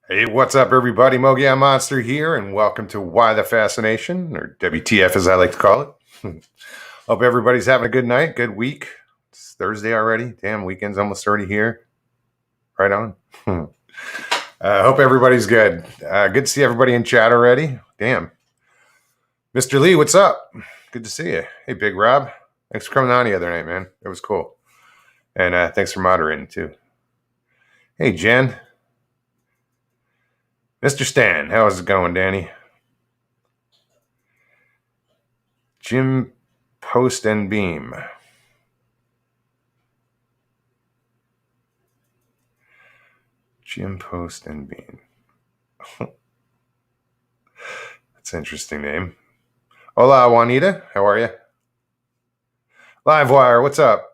Hey, what's up, everybody? Mogia Monster here, and welcome to Why the Fascination, or WTF as I like to call it. Hope everybody's having a good night, good week. It's Thursday already. Damn, weekend's almost already here. Right on. Hope everybody's good. Good to see everybody in chat already. Damn. Mr. Lee, what's up? Good to see you. Hey, Big Rob. Thanks for coming on the other night, man. It was cool. And thanks for moderating, too. Hey, Jen. Mr. Stan, how's it going, Danny? Jim Post and Beam. Jim Post and Beam. That's an interesting name. Hola, Juanita. How are you? Livewire, what's up?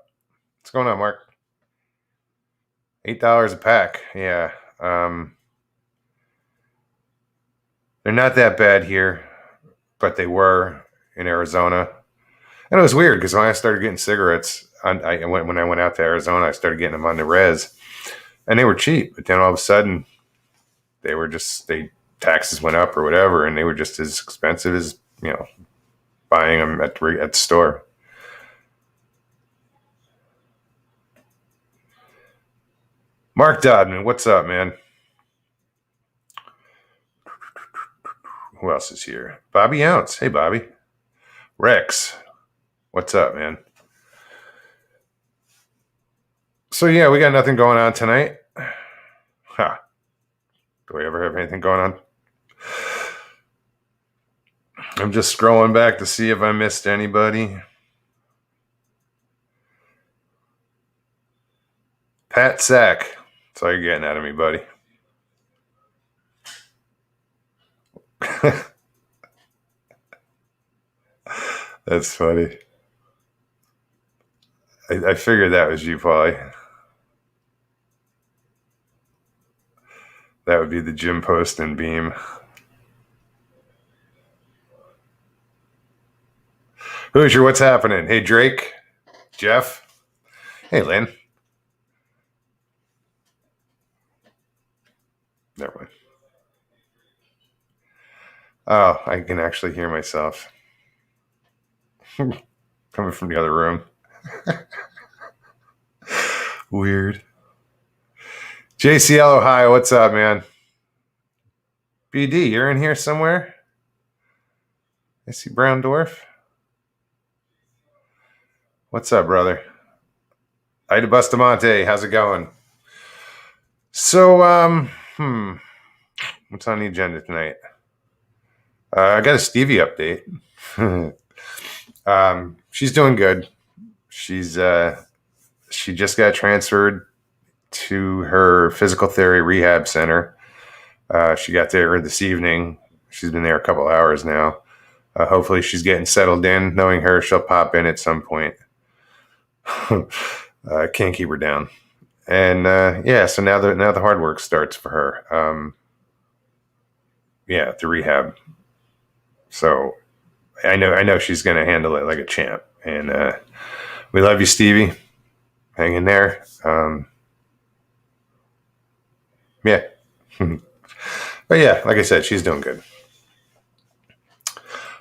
What's going on, Mark? $8 a pack. Yeah. They're not that bad here, but they were in Arizona. And it was weird because when I started getting cigarettes, when I went out to Arizona, I started getting them on the res, and they were cheap. But then all of a sudden, taxes went up or whatever, and they were just as expensive as buying them at the store. Mark Dodman, what's up, man? Who else is here? Bobby Ounce. Hey, Bobby. Rex, what's up, man? So, yeah, we got nothing going on tonight. Huh. Do we ever have anything going on? I'm just scrolling back to see if I missed anybody. Pat Sack. That's all you're getting out of me, buddy. That's funny. I figured that was you, Paulie. That would be the Jim Post and Beam. Hoosier, what's happening? Hey, Drake. Jeff. Hey, Lynn. Never mind. Oh, I can actually hear myself coming from the other room. Weird. JCL Ohio, what's up, man? BD, you're in here somewhere? I see Brown Dwarf. What's up, brother? Ida Bustamante, how's it going? So, what's on the agenda tonight? I got a Stevie update. She's doing good. She just got transferred to her physical therapy rehab center. She got there this evening. She's been there a couple hours now. Hopefully she's getting settled in. Knowing her, she'll pop in at some point. Can't keep her down. And so now the hard work starts for her. The rehab. So I know she's going to handle it like a champ. And we love you, Stevie. Hang in there. Yeah. But yeah, like I said, she's doing good.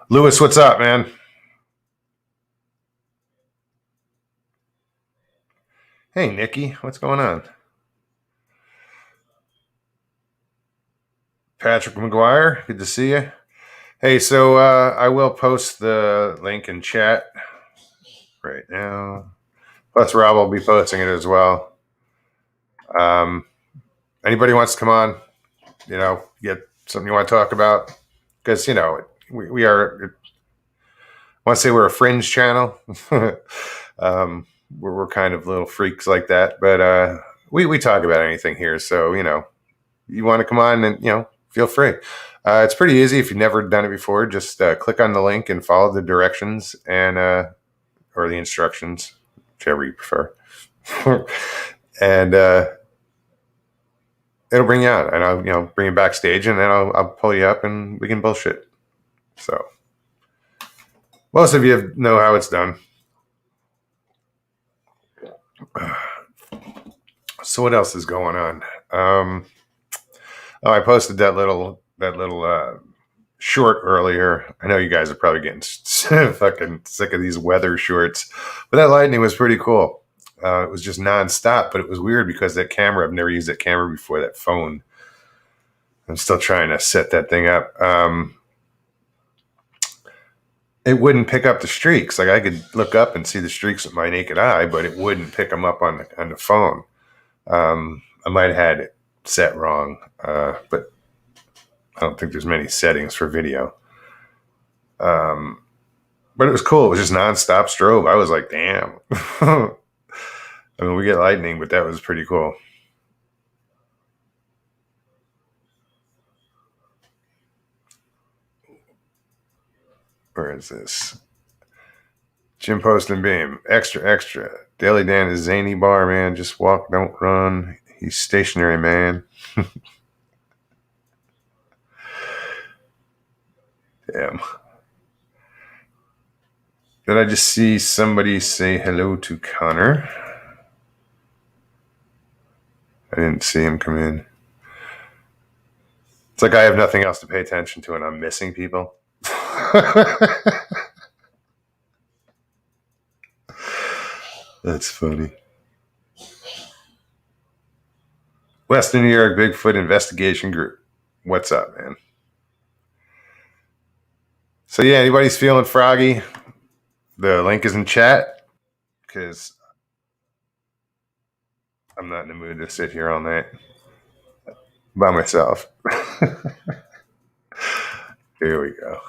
Lewis, what's up, man? Hey, Nikki, what's going on? Patrick McGuire, good to see you. Hey, so I will post the link in chat right now. Plus, Rob will be posting it as well. Anybody wants to come on, get something you want to talk about? Because, we are, I want to say we're a fringe channel. We're kind of little freaks like that. But we talk about anything here. So, you want to come on and, feel free. It's pretty easy if you've never done it before. Just click on the link and follow the directions and or the instructions, whichever you prefer. And it'll bring you out, and I'll bring you backstage, and then I'll pull you up, and we can bullshit. So most of you know how it's done. So what else is going on? Oh, I posted that little short earlier. I know you guys are probably getting fucking sick of these weather shorts, but that lightning was pretty cool. It was just nonstop, but it was weird because that camera, I've never used that camera before, that phone. I'm still trying to set that thing up. It wouldn't pick up the streaks. Like I could look up and see the streaks with my naked eye, but it wouldn't pick them up on the phone. I might have had it set wrong, but I don't think there's many settings for video. But it was cool. It was just nonstop strobe. I was like, damn. I mean, we get lightning, but that was pretty cool. Where is this? Jim Post and Beam. Extra, extra. Daily Dan is zany bar, man. Just walk, don't run. He's stationary, man. Damn. Did I just see somebody say hello to Connor? I didn't see him come in. It's like I have nothing else to pay attention to and I'm missing people. That's funny. Western New York Bigfoot Investigation Group. What's up, man? So yeah, anybody's feeling froggy? The link is in chat because I'm not in the mood to sit here all night by myself. Here we go.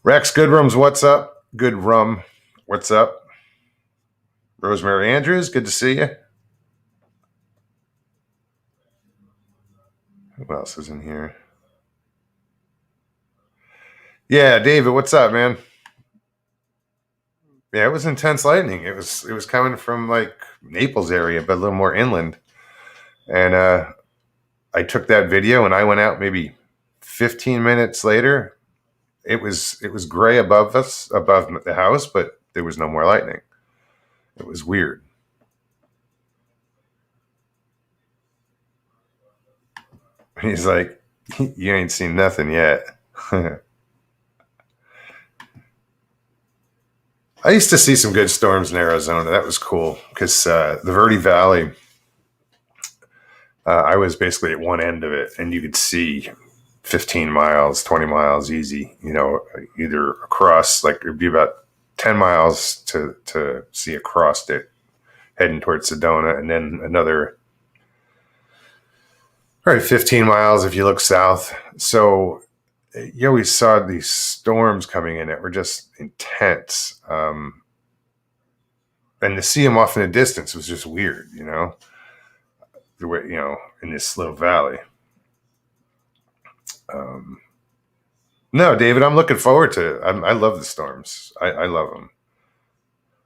Rex Goodrums, what's up? Good rum, what's up? Rosemary Andrews, good to see you. Who else is in here? Yeah, David, what's up, man? Yeah, it was intense lightning. It was coming from like Naples area, but a little more inland. And I took that video and I went out maybe 15 minutes later. It was gray above us, above the house, but there was no more lightning. It was weird. He's like, you ain't seen nothing yet. I used to see some good storms in Arizona. That was cool because the Verde Valley, I was basically at one end of it, and you could see 15 miles, 20 miles easy, either across, like it'd be about 10 miles to see across it heading towards Sedona, and then another probably 15 miles if you look south. So you always saw these storms coming in that were just intense. And to see them off in the distance was just weird, the way, in this little valley. No, David, I'm looking forward to it. I love the storms. I love them.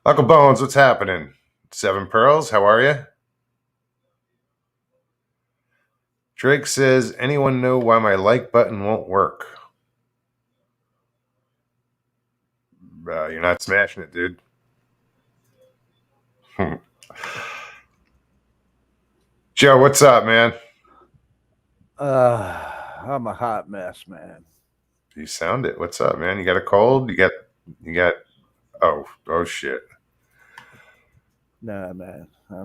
Uncle Bones, what's happening? Seven Pearls, how are you? Drake says, anyone know why my like button won't work? You're not smashing it, dude. Joe, what's up, man? I'm a hot mess, man. You sound it. What's up, man? You got a cold? You got oh shit. Nah, man. I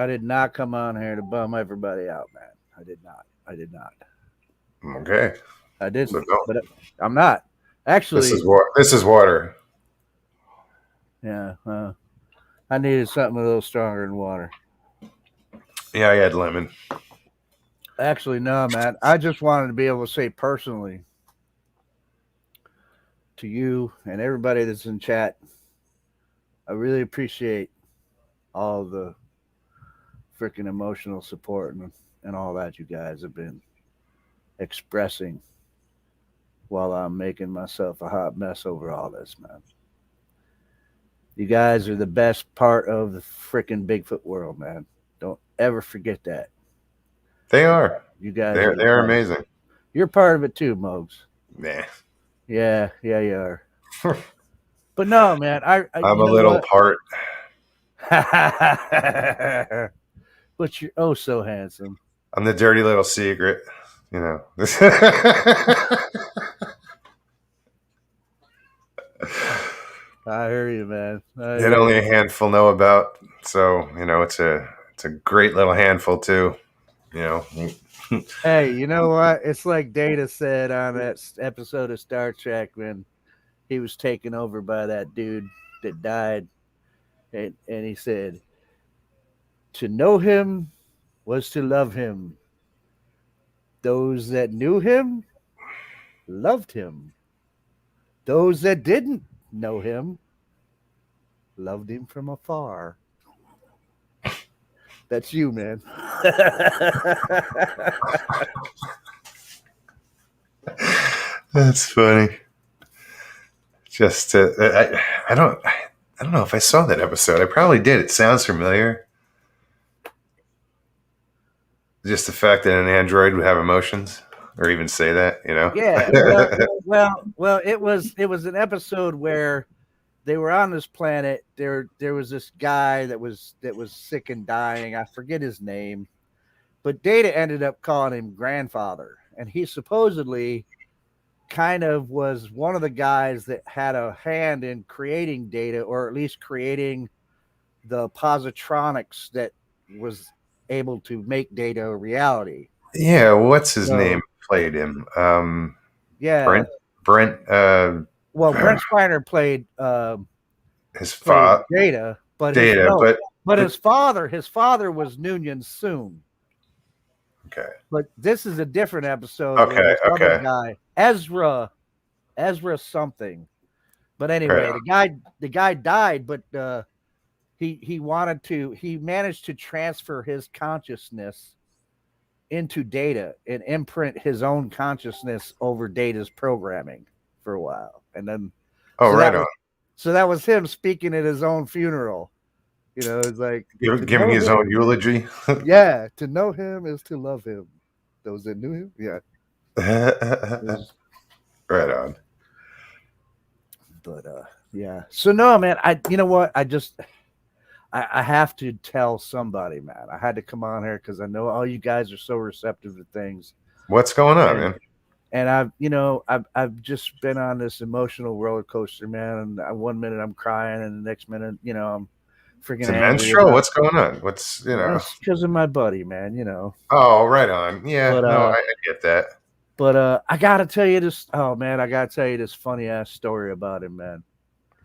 did not come on here to bum everybody out, man. I did not. Okay. I didn't. So no. But I'm not. Actually, This is water. Yeah. I needed something a little stronger than water. Yeah, I had lemon. Actually, no, man. I just wanted to be able to say personally to you and everybody that's in chat, I really appreciate all the freaking emotional support and all that you guys have been expressing while I'm making myself a hot mess over all this, man. You guys are the best part of the freaking Bigfoot world, man. Don't ever forget that. They are. You guys they're amazing. You're part of it too, Mogs. Nah. Yeah, you are. But no, man, I'm you a know little what? part. But you're oh so handsome. I'm the dirty little secret. You know. I hear you, man. I That hear only you. a handful know about. So it's a great little handful too. You know. Hey, you know what? It's like Data said on that episode of Star Trek when he was taken over by that dude that died, and he said, "To know him was to love him. Those that knew him loved him. Those that didn't know him loved him from afar." That's you, man. That's funny. Just I don't know if I saw that episode. I probably did. It sounds familiar. Just the fact that an android would have emotions or even say that, you know. Yeah, well. It was an episode where they were on this planet. There was this guy that was sick and dying. I forget his name, but Data ended up calling him grandfather, and he supposedly kind of was one of the guys that had a hand in creating Data, or at least creating the positronics that was able to make Data a reality. Yeah, what's his name So played him? yeah, Brent Brent well, Brent Spiner his played father Data, but his Data, no, but but his father was Noonien Soon. okay. But this is a different episode where Okay, this other okay. guy, Ezra something. But Right anyway, on. the guy died, but he managed to transfer his consciousness into Data and imprint his own consciousness over Data's programming for a while, and then Oh, so right that on. was so that was him speaking at his own funeral. It's like to Giving know his him. own eulogy. Yeah, to know him is to love him. Those that knew him, yeah. Right on. But yeah. So no, man. You know what? I have to tell somebody, man. I had to come on here because I know all you guys are so receptive to things, What's going on, and man? I've just been on this emotional roller coaster, man. And one minute I'm crying, and the next minute, I'm It's freaking a angry menstrual? about. What's going on? What's That's because of my buddy, man. Oh, right on. Yeah, But no, I get that. I gotta tell you this. Oh man, I gotta tell you this funny ass story about him, man.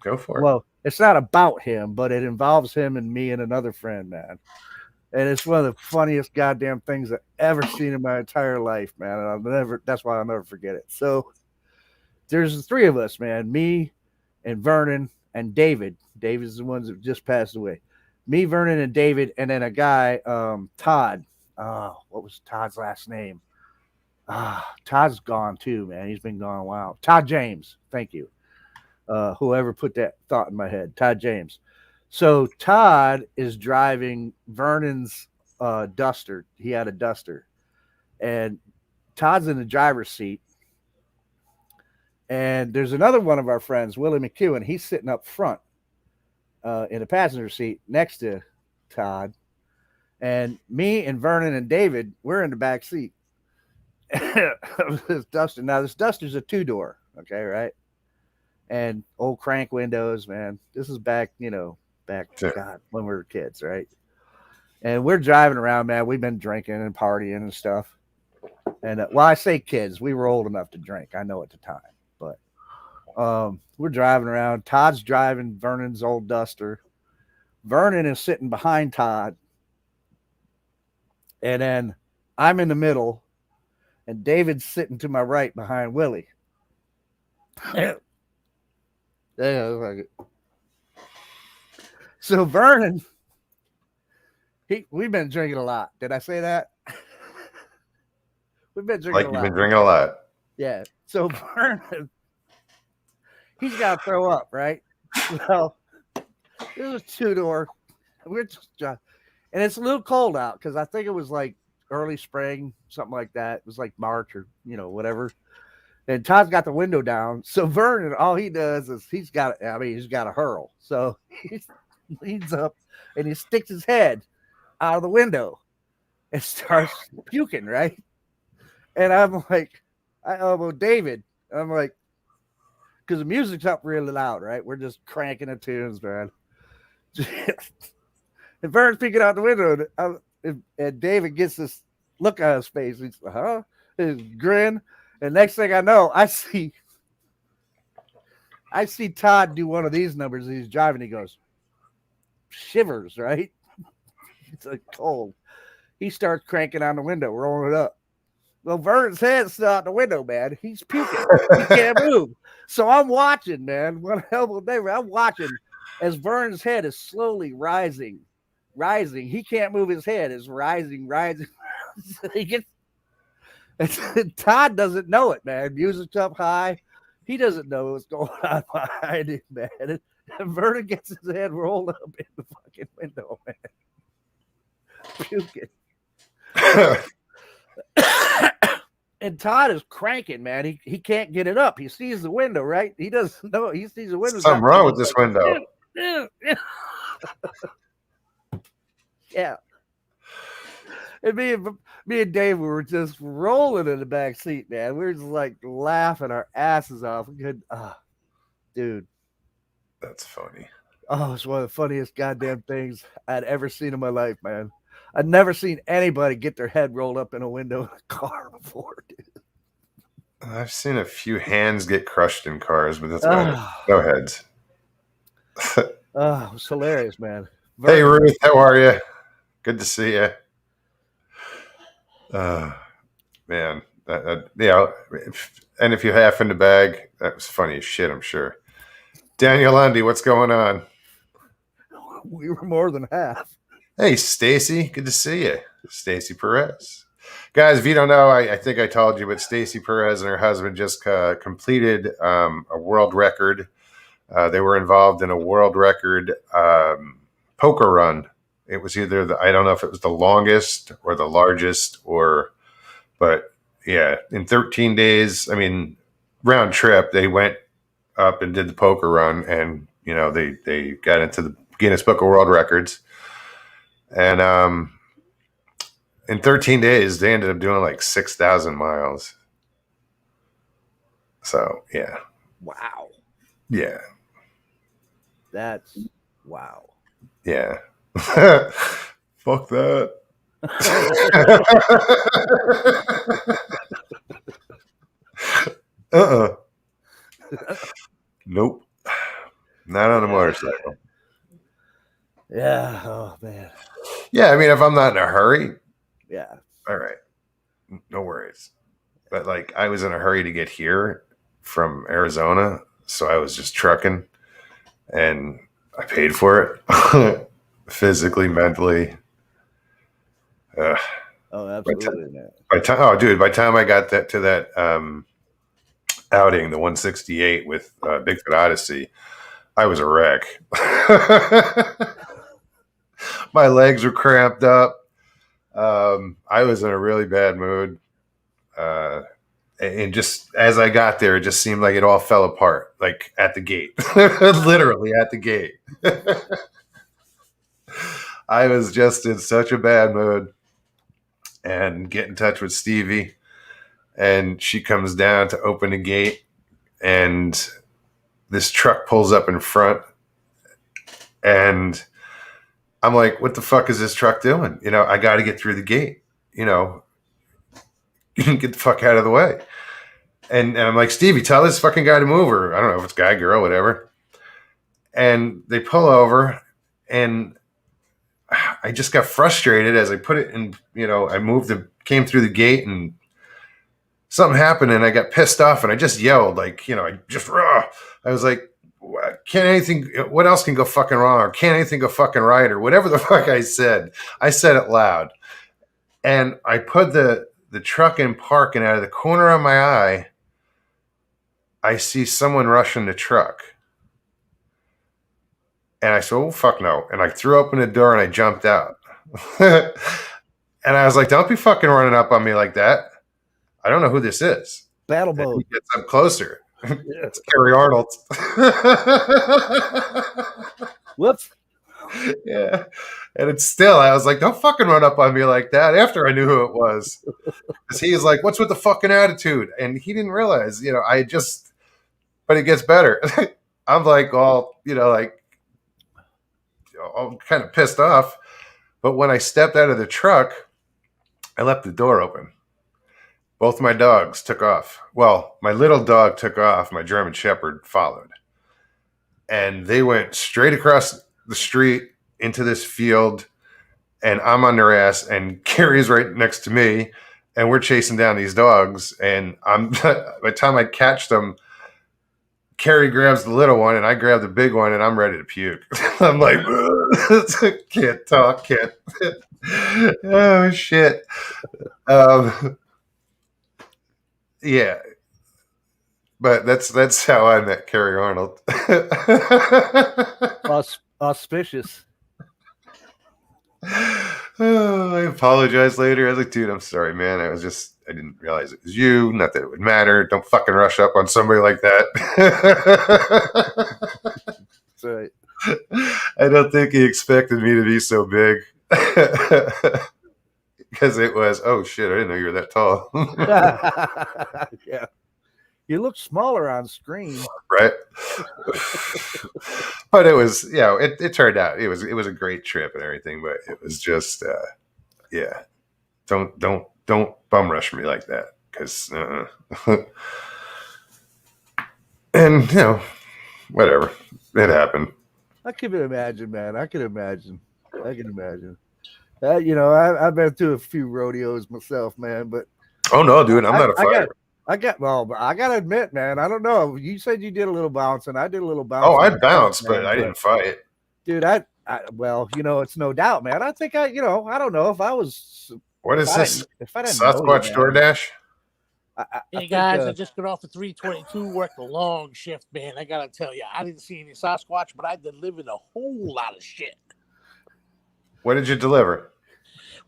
Go for it. Well, it's not about him, but it involves him and me and another friend, man. And it's one of the funniest goddamn things I've ever seen in my entire life, man. And that's why I'll never forget it. So there's the three of us, man. Me and Vernon and David. David's the ones that just passed away. Me, Vernon, and David, and then a guy, Todd. What was Todd's last name? Todd's gone too, man. He's been gone a while. Todd James. Thank you. Whoever put that thought in my head. Todd James. So Todd is driving Vernon's Duster. He had a Duster, and Todd's in the driver's seat. And there's another one of our friends, Willie McEwen. He's sitting up front in the passenger seat next to Todd. And me and Vernon and David, we're in the back seat of this Duster. Now, this Duster's a two-door, okay, right? And old crank windows, man. This is back, Sure. God, when we were kids, right? And we're driving around, man. We've been drinking and partying and stuff. And I say kids, we were old enough to drink. I know at the time, but we're driving around. Todd's driving Vernon's old Duster. Vernon is sitting behind Todd, and then I'm in the middle, and David's sitting to my right behind Willie. Yeah, so Vernon, we've been drinking a lot. Did I say that? We've been drinking Like a you've lot. been drinking a lot. Yeah. So Vernon, he's got to throw up, right? Well, it was a two-door. We're just driving. And it's a little cold out because I think it was like early spring, something like that. It was like March or, whatever. And Todd's got the window down. So Vernon, all he does is he's got to hurl. So he leans up and he sticks his head out of the window and starts puking, right? And I'm like, I elbow David. I'm like, because the music's up really loud, right? We're just cranking the tunes, man. And Vern's peeking out the window, and David gets this look on his face. He's his grin. And next thing I know, I see Todd do one of these numbers. He's driving. He goes, shivers, right? It's like cold. He starts cranking on the window, rolling it up. Well, Vern's head's still out the window, man. He's puking. He can't move. So I'm watching, man. One elbow David. I'm watching as Vern's head is slowly rising. He can't move his head. It's rising. He gets. Todd doesn't know it, man. Music's up high. He doesn't know what's going on behind him, man. And Vernon gets his head rolled up in the fucking window, man. Puking. And Todd is cranking, man. He can't get it up. He sees the window, right? He doesn't know. He sees the window. Something wrong with this window. Yeah. And me and Dave, we were just rolling in the back seat, man. We were just like laughing our asses off. Dude. That's funny. Oh, it's one of the funniest goddamn things I'd ever seen in my life, man. I'd never seen anybody get their head rolled up in a window in a car before, dude. I've seen a few hands get crushed in cars, but that's no heads. It was hilarious, man. Hey, Ruth, how are you? Good to see you. Man, yeah. And if you half in the bag, that was funny as shit, I'm sure. Daniel Lundy, what's going on? We were more than half. Hey, Stacy, good to see you. Stacy Perez. Guys, if you don't know, I think I told you, but Stacy Perez and her husband just completed a world record. They were involved in a world record poker run. It was either I don't know if it was the longest or the largest, but yeah, in 13 days, I mean, round trip, they went up and did the poker run, and they got into the Guinness Book of World Records. And in 13 days, they ended up doing like 6,000 miles. So, yeah. Wow. Yeah. That's wow. Yeah. Fuck that. Nope. Not on a motorcycle. Yeah. Oh, man. Yeah, I mean, if I'm not in a hurry. Yeah. All right. No worries. But like, I was in a hurry to get here from Arizona, so I was just trucking, and I paid for it. Physically, mentally. Oh, absolutely. By the time I got to that outing, the 168 with Bigfoot Odyssey, I was a wreck. My legs were cramped up. I was in a really bad mood. And just as I got there, it just seemed like it all fell apart, like at the gate, literally at the gate. I was just in such a bad mood, and get in touch with Stevie, and she comes down to open the gate, and this truck pulls up in front, and I'm like, what the fuck is this truck doing? I got to get through the gate, get the fuck out of the way. And I'm like, Stevie, tell this fucking guy to move, or I don't know if it's guy, girl, whatever. And they pull over, and I just got frustrated as I put it in, I came through the gate, and something happened, and I got pissed off, and I just yelled, like, I was like, what else can go fucking wrong, or can't anything go fucking right, or whatever the fuck I said it loud. And I put the truck in park, and out of the corner of my eye, I see someone rushing the truck. And I said, oh, fuck no. And I threw open the door, and I jumped out. And I was like, don't be fucking running up on me like that. I don't know who this is. Battle And he mode. gets up closer. Yeah. It's Gary Arnold. Whoops. Yeah. And it's still, I was like, don't fucking run up on me like that after I knew who it was. Because he was like, what's with the fucking attitude? And he didn't realize, but it gets better. I'm like, all, I'm kind of pissed off. But when I stepped out of the truck, I left the door open. Both my dogs took off. Well, my little dog took off. My German Shepherd followed. And they went straight across the street into this field. And I'm on their ass. And Carrie's right next to me. And we're chasing down these dogs. And by the time I catch them, Carrie grabs the little one and I grab the big one and I'm ready to puke. I'm like, can't talk, can't. Oh, shit. Yeah. But that's how I met Carrie Arnold. Auspicious. Oh, I apologized later. I was like, dude, I'm sorry, man. I didn't realize it was you. Not that it would matter. Don't fucking rush up on somebody like that. That's right. I don't think he expected me to be so big. Because it was, oh shit, I didn't know you were that tall. Yeah. You look smaller on screen. Right. But it was, it turned out it was a great trip and everything, but it was just yeah. Don't bum rush me like that. Because and whatever. It happened. I can imagine, man. I can imagine. I've been through a few rodeos myself, man, but Oh no, dude, I'm not a fighter. I gotta admit, man, I don't know. You said you did a little bouncing. I did a little Oh, bouncing. I bounced, but I didn't fight. Dude, it's no doubt, man. I think I don't know if I was. What is this? If I didn't know Sasquatch you, man. DoorDash? Hey guys, I just got off at 322, worked a long shift, man. I gotta tell you, I didn't see any Sasquatch, but I delivered a whole lot of shit. What did you deliver?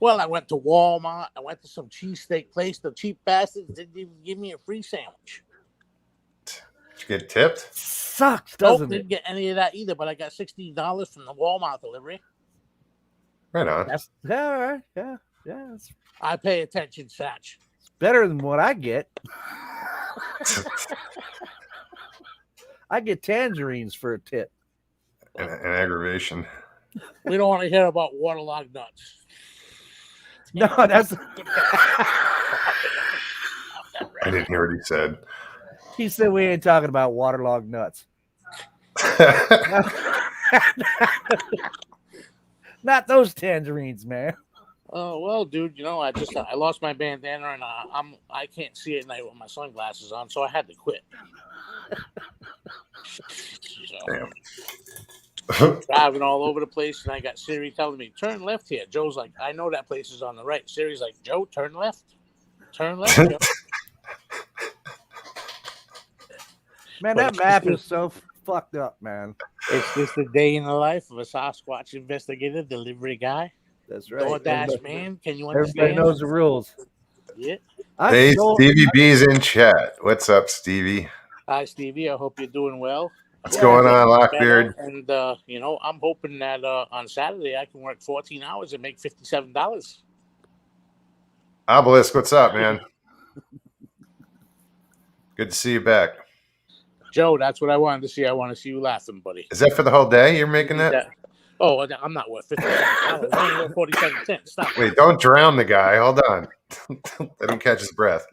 Well, I went to Walmart. I went to some cheesesteak place. The cheap bastards didn't even give me a free sandwich. Did you get tipped? Sucks, Nope, doesn't didn't it? get any of that either, but I got $16 from the Walmart delivery. Right on. That's all right. Yeah. It's I pay attention, Satch. better than what I get. I get tangerines for a tip. An aggravation. We don't want to hear about waterlogged nuts. No, that's. I didn't hear what he said. He said we ain't talking about waterlogged nuts. Not those tangerines, man. Oh well, dude. I lost my bandana and I can't see at night with my sunglasses on, so I had to quit. Damn. Driving all over the place, and I got Siri telling me, turn left here. Joe's like, I know that place is on the right. Siri's like, Joe, turn left. Turn left, Joe. Man, that map is so fucked up, man. It's just a day in the life of a Sasquatch investigative delivery guy. That's right. DoorDash, man. Can you Everybody understand? knows the rules. Yeah. Hey, Stevie B's in chat. What's up, Stevie? Hi, Stevie. I hope you're doing well. What's going on, Lockbeard? And, I'm hoping that on Saturday I can work 14 hours and make $57. Obelisk, what's up, man? Good to see you back. Joe, that's what I wanted to see. I want to see you laughing, buddy. Is that for the whole day you're making that? Oh, I'm not worth $57. I'm only worth 47 cents. Stop. Wait, don't drown the guy. Hold on. Let him catch his breath.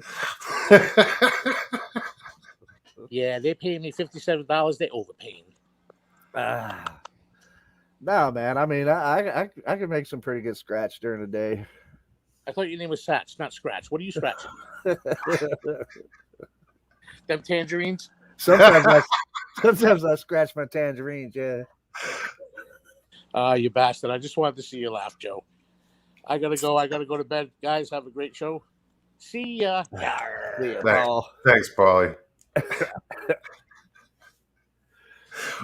Yeah, they pay me $57. They overpaying. No, man. I mean, I can make some pretty good scratch during the day. I thought your name was Satch, not Scratch. What are you scratching? Them tangerines? Sometimes I scratch my tangerines. Yeah. You bastard! I just wanted to see you laugh, Joe. I gotta go. I gotta go to bed, guys. Have a great show. See ya. Thanks, Paulie.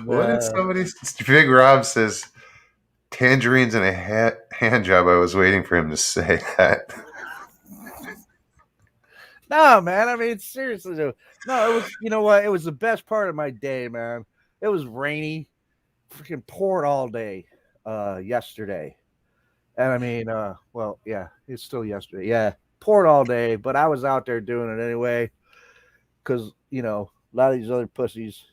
What did somebody? Big Rob says, tangerines and a hand job. I was waiting for him to say that. No, man. I mean, seriously, though. No, it was. You know what? It was the best part of my day, man. It was rainy, freaking poured all day, yesterday, and I mean, well, yeah, it's still yesterday. Yeah, poured all day, but I was out there doing it anyway because a lot of these other pussies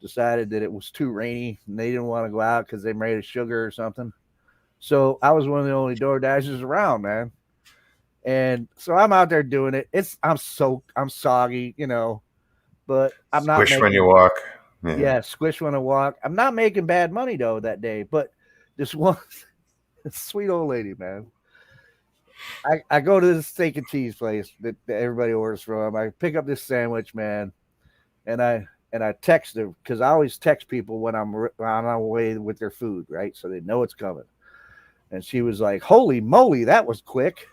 decided that it was too rainy and they didn't want to go out because they made of sugar or something. So I was one of the only door dashers around, man. And so I'm out there doing it. I'm soaked, I'm soggy, but I'm not Squish when you making walk. Yeah. yeah, squish when I walk. I'm not making bad money though that day, but this one sweet old lady, man. I go to this steak and cheese place that everybody orders from. I pick up this sandwich, man, and I text her because I always text people when I'm on my way with their food, right? So they know it's coming. And she was like, "Holy moly, that was quick!"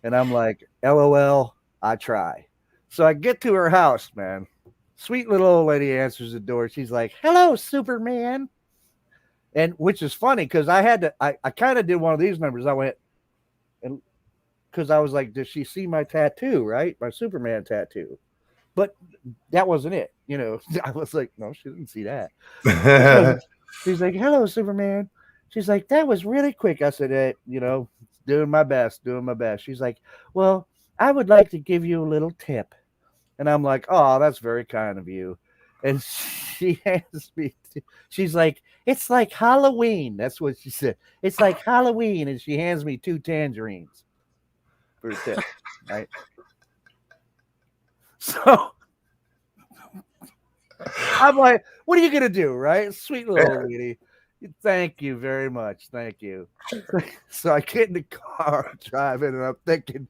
And I'm like, "LOL, I try." So I get to her house, man. Sweet little old lady answers the door. She's like, "Hello, Superman," and which is funny because I kind of did one of these numbers. I went and because I was like, "Does she see my tattoo? Right, my Superman tattoo?" But that wasn't it. I was like, no, she didn't see that. She's like, "Hello, Superman." She's like, "That was really quick." I said, "Hey, doing my best, doing my best." She's like, "Well, I would like to give you a little tip." And I'm like, "Oh, that's very kind of you." And she hands me, she's like, "It's like Halloween." That's what she said. "It's like Halloween." And she hands me 2 tangerines for a tip, right? So I'm like, what are you gonna do, right? Sweet little old lady. Thank you very much. Thank you. So I get in the car driving, and I'm thinking,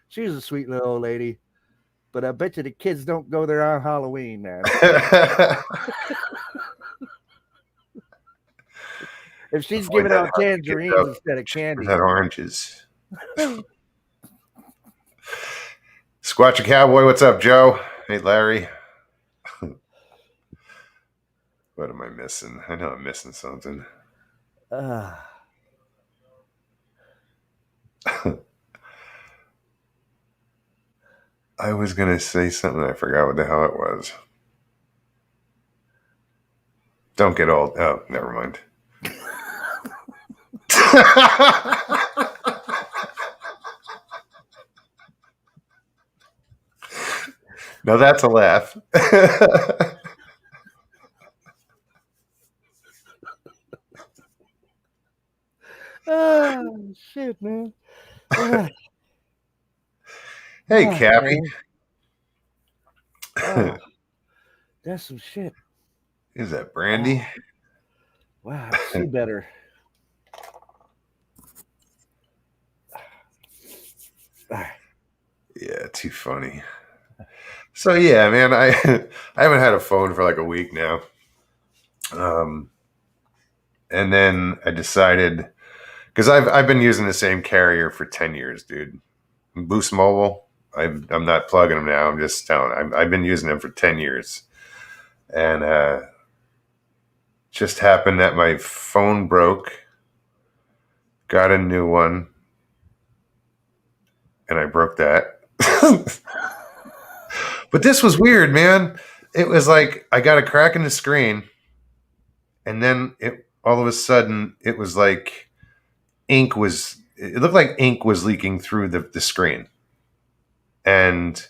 she's a sweet little old lady. But I bet you the kids don't go there on Halloween, man. If she's giving out tangerines instead of candy. That oranges. Squatcha Cowboy, what's up, Joe? Hey, Larry. What am I missing? I know I'm missing something. I was going to say something. I forgot what the hell it was. Don't get old. Oh, never mind. No, that's a laugh. Oh, shit, man. Hey, Cappy. Oh, that's some shit. Is that brandy? Wow, I see better. Yeah, too funny. So yeah, man, I haven't had a phone for like a week now. And then I decided because I've been using the same carrier for 10 years, dude. Boost Mobile. I'm not plugging them now. I'm just telling. I've been using them for 10 years, and just happened that my phone broke. Got a new one, and I broke that. But this was weird, man. It was like I got a crack in the screen, and then all of a sudden it was like it looked like ink was leaking through the screen. And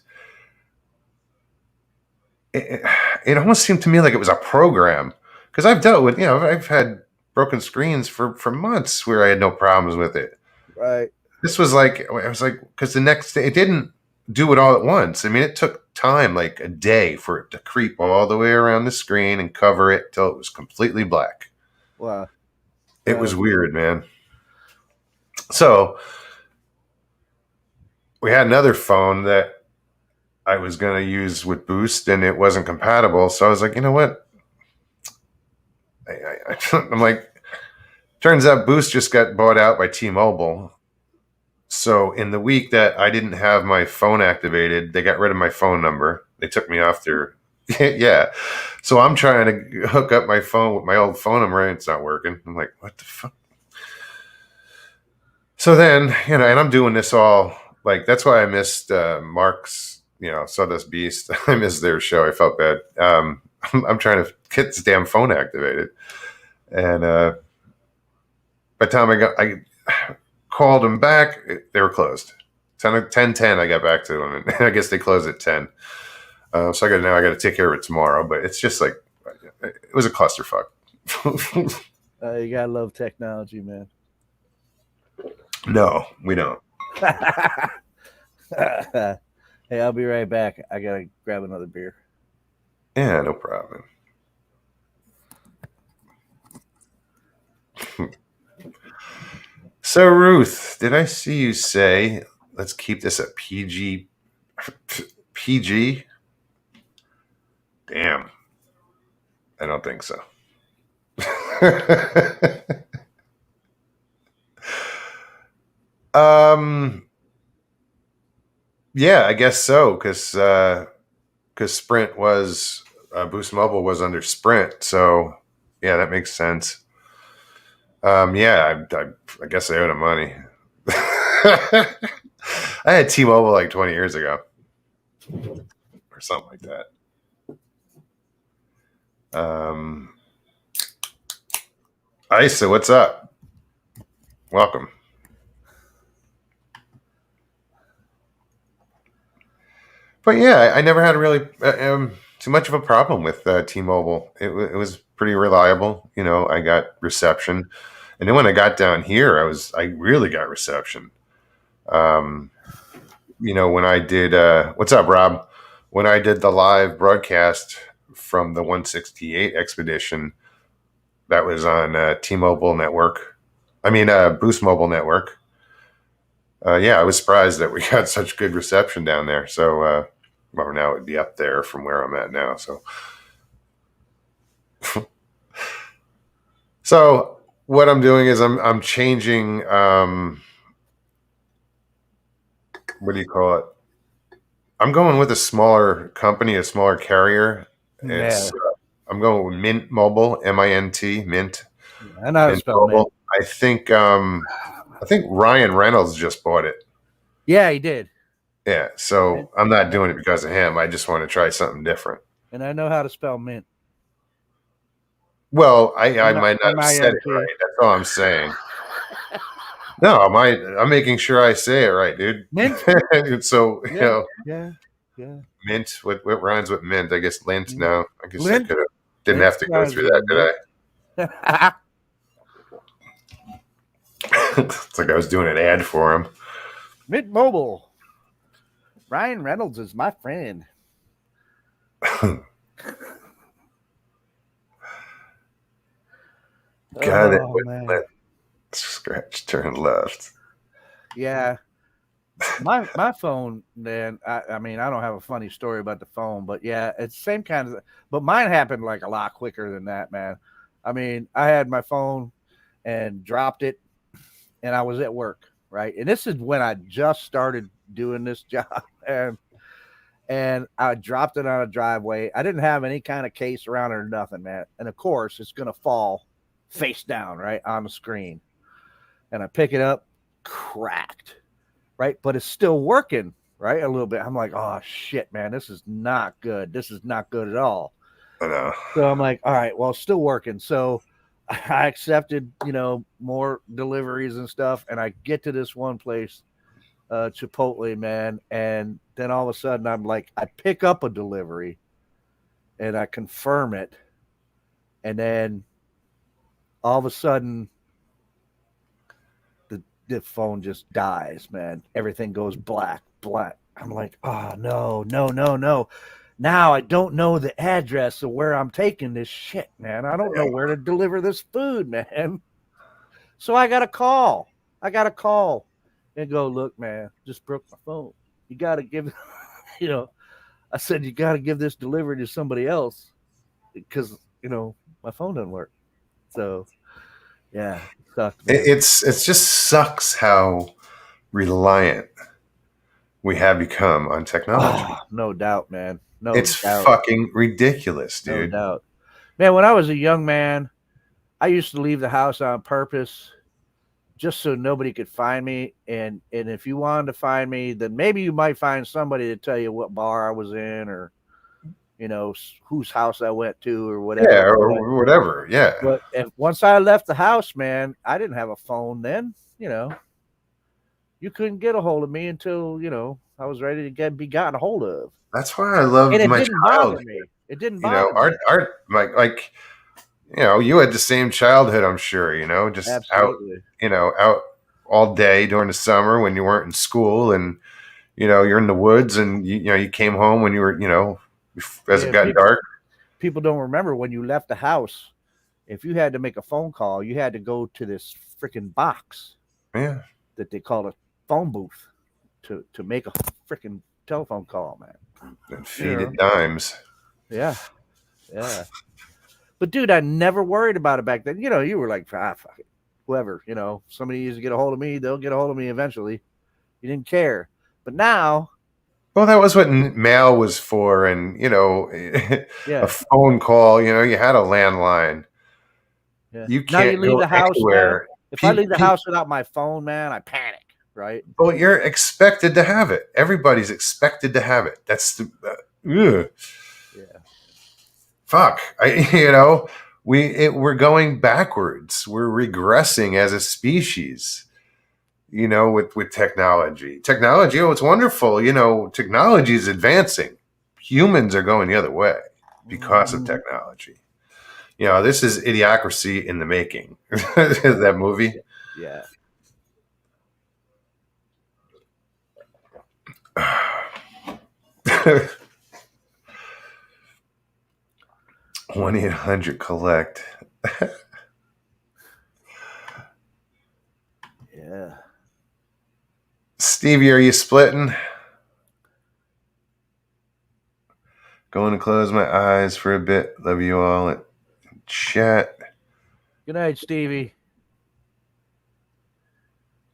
it almost seemed to me like it was a program because I've dealt with, I've had broken screens for months where I had no problems with it. Right. This was like, I was like, because the next day it didn't do it all at once. I mean, it took time, like a day for it to creep all the way around the screen and cover it till it was completely black. Wow. It was weird, man. So we had another phone that I was going to use with Boost and it wasn't compatible. So I was like, you know what? I'm like, turns out Boost just got bought out by T-Mobile. So in the week that I didn't have my phone activated, they got rid of my phone number. They took me off their, yeah. So I'm trying to hook up my phone with my old phone number and it's not working. I'm like, what the fuck? So then, and I'm doing this all, like, that's why I missed Mark's, Sawdust Beast. I missed their show. I felt bad. I'm trying to get this damn phone activated, and by the time I called them back, they were closed. 10:10. I got back to them, and I guess they closed at 10. So I got to take care of it tomorrow. But it's just like it was a clusterfuck. You gotta love technology, man. No, we don't. Hey, I'll be right back. I gotta grab another beer. Yeah, no problem. So, Ruth, did I see you say, let's keep this at PG? PG? Damn. I don't think so. Yeah, I guess so, because Sprint was Boost Mobile was under Sprint, so yeah, that makes sense. Yeah, I guess I owe them money. I had T-Mobile like 20 years ago, or something like that. Isa, what's up? Welcome. But yeah, I never had really too much of a problem with T-Mobile. It was pretty reliable. I got reception, and then when I got down here, I really got reception. When I did what's up, Rob? When I did the live broadcast from the 168 expedition, that was on T-Mobile network. I mean, Boost Mobile network. Yeah, I was surprised that we got such good reception down there. So, well, now it'd be up there from where I'm at now. So, so what I'm doing is I'm changing. What do you call it? I'm going with a smaller company, a smaller carrier. It's I'm going with Mint Mobile, MINT, Mint. I know how to spell Mint. I think Ryan Reynolds just bought it. Yeah, he did. Yeah, so I'm not doing it because of him. I just want to try something different. And I know how to spell mint. Well, I might not have said it right. That's all I'm saying. No, I'm making sure I say it right, dude. Mint. So yeah. Mint. What rhymes with mint? I guess lint. No, I guess Lint? I didn't have to go through that, did I? It's like I was doing an ad for him. Mint Mobile. Ryan Reynolds is my friend. Got it. Scratch, turn left. Yeah. My phone, man, I mean, I don't have a funny story about the phone, but yeah, it's the same kind of, but mine happened like a lot quicker than that, man. I mean, I had my phone and dropped it, and I was at work, right? And this is when I just started doing this job, and I dropped it on a driveway. I didn't have any kind of case around it or nothing, man. And of course, it's going to fall face down, right, on the screen. And I pick it up, cracked, right? But it's still working, right, a little bit. I'm like, oh, shit, man, this is not good. This is not good at all. I know. So I'm like, all right, well, it's still working. So I accepted, more deliveries and stuff. And I get to this one place, Chipotle, man. And then all of a sudden I'm like, I pick up a delivery and I confirm it. And then all of a sudden the phone just dies, man. Everything goes black. I'm like, oh, no. Now I don't know the address of where I'm taking this shit, man. I don't know where to deliver this food, man. So I got to call and go, look, man, just broke my phone. You got to give, I said, you got to give this delivery to somebody else because, my phone doesn't work. So, yeah. It's just sucks how reliant we have become on technology. Oh, no doubt, man. It's fucking ridiculous, dude. No doubt. Man, when I was a young man, I used to leave the house on purpose just so nobody could find me. And if you wanted to find me, then maybe you might find somebody to tell you what bar I was in, or whose house I went to, or Yeah, whatever. or whatever. Yeah. But if once I left the house, man, I didn't have a phone then. You couldn't get a hold of me until I was ready to be gotten a hold of. That's why I And love it my didn't bother childhood. me. It didn't You know, bother me. like you had the same childhood, I'm sure, just Absolutely. out all day during the summer when you weren't in school, and you're in the woods, and you came home when you were, as it Yeah, got dark. people don't remember when you left the house. If you had to make a phone call, you had to go to this freaking box Yeah. that they called a phone booth to make a freaking telephone call, man. And feed it dimes. Yeah. Yeah. But dude, I never worried about it back then. You were like, fuck it. Whoever, somebody needs to get a hold of me, they'll get a hold of me eventually. You didn't care. But now, Well, that was what mail was for, and yeah. a phone call. You had a landline. Yeah. You Now you can't leave go the house, man. anywhere. If I leave the house without my phone, man, I panic, right? Well, you're expected to have it. Everybody's expected to have it. That's the ugh. Yeah. Fuck. We're going backwards. We're regressing as a species. With technology. Technology, it's wonderful. Technology is advancing. Humans are going the other way because of technology. This is Idiocracy in the making. That movie. Yeah. 1-800-collect. Yeah. Stevie, are you splitting? Going to close my eyes for a bit. Love you all at chat. Good night, Stevie.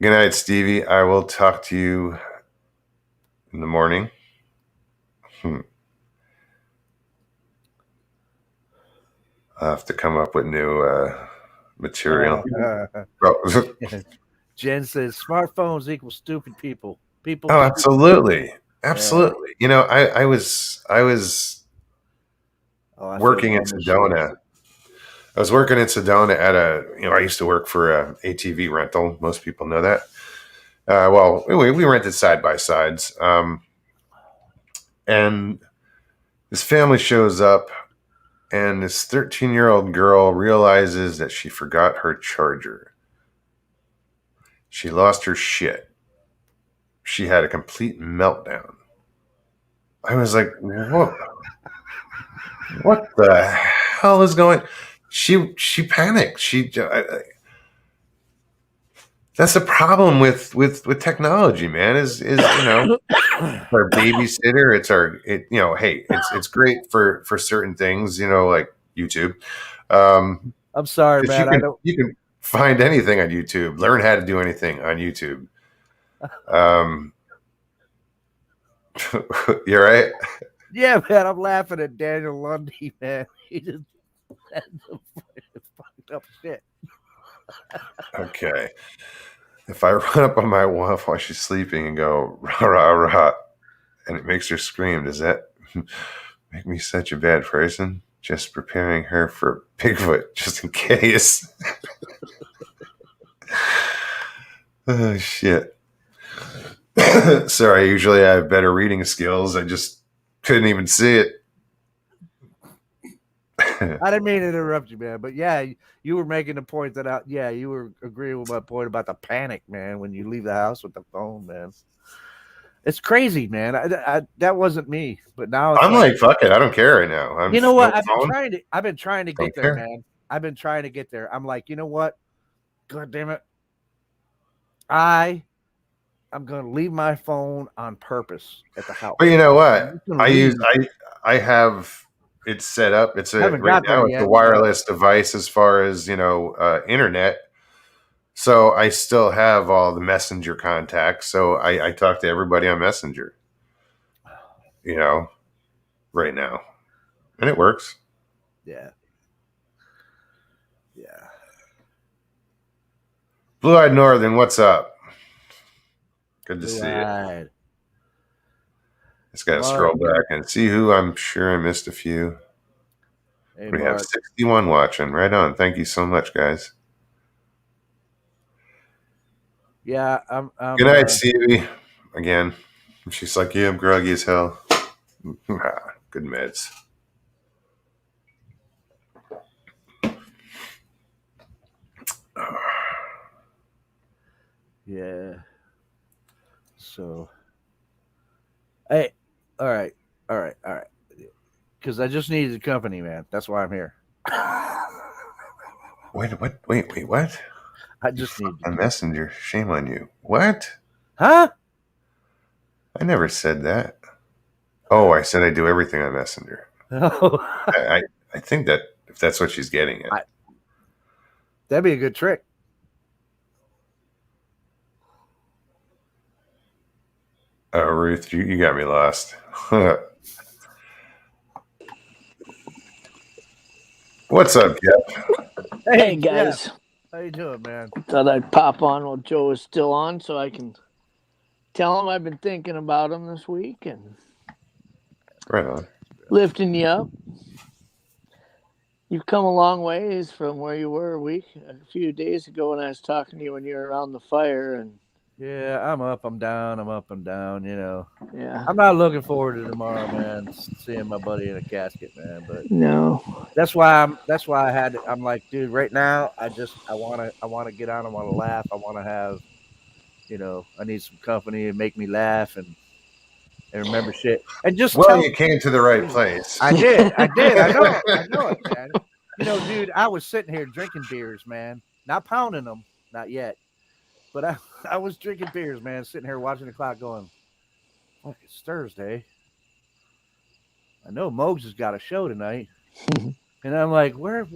Good night, Stevie. I will talk to you in the morning. I'll have to come up with new material. Jen says smartphones equal stupid people. Oh, absolutely. Absolutely. I was working in Sedona. I was working in Sedona at I used to work for a ATV rental. Most people know that. Well, we rented side by sides. And this family shows up, and this 13-year-old girl realizes that she forgot her charger. She lost her shit. She had a complete meltdown. I was like, what the hell is going? She panicked. That's the problem with technology, man. Is our babysitter. Hey, it's great for certain things, like YouTube. I'm sorry, man. You can find anything on YouTube. Learn how to do anything on YouTube. You're right. Yeah, man. I'm laughing at Daniel Lundy, man. He just said some fucked up shit. Okay. If I run up on my wife while she's sleeping and go rah rah rah, and it makes her scream, does that make me such a bad person? Just preparing her for Bigfoot, just in case. Oh shit. Sorry, usually I have better reading skills. I just couldn't even see it. I didn't mean to interrupt you, man. But yeah, you were making the point that you were agreeing with my point about the panic, man, when you leave the house with the phone, man. It's crazy, man. That wasn't me, but now I'm like, fuck it, I don't care right now. You know what? No I've been trying to get there, man. I've been trying to get there. I'm like, you know what? God damn it! I'm gonna leave my phone on purpose at the house. But you know what? I have it set up. It's right now it's a wireless device as far as internet. So I still have all the Messenger contacts. So I talk to everybody on Messenger. Right now, and it works. Yeah. Yeah. Blue Eyed Northern, what's up? Good to see you. Blue-eyed. Just got to Mark. scroll back and see who. I'm sure I missed a few. Hey, We have Mark. 61 watching. Right on. Thank you so much, guys. Yeah, I'm Good night, Stevie. Again. She's like, yeah, I'm groggy as hell. Good meds. Yeah. So, hey, all right. Because I just needed the company, man. That's why I'm here. Wait, what? Wait, what? I just need A messenger. Shame on you. What? Huh? I never said that. Oh, I said I do everything on Messenger. Oh, I think that if that's what she's getting at. that'd be a good trick. Oh, Ruth, you got me lost. What's up, Jeff? Hey guys, Jeff, how you doing, man? thought I'd pop on while Joe is still on so I can tell him I've been thinking about him this week and Right on. lifting you up. You've come a long ways from where you were a few days ago when I was talking to you when you were around the fire. And Yeah, I'm up, I'm down, I'm up, I'm down. You know, yeah, I'm not looking forward to tomorrow, man. Seeing my buddy in a casket, man. But no, that's why I'm like, dude, right now I want to get out, I want to laugh, I want to have, I need some company and make me laugh and remember shit and just Well, tell. you came to the right place. I did. I know it, man. Dude, I was sitting here drinking beers, man, not pounding them, not yet, but I was drinking beers, man, sitting here watching the clock, going, "Fuck, it's Thursday. I know Mogs has got a show tonight." And I'm like, what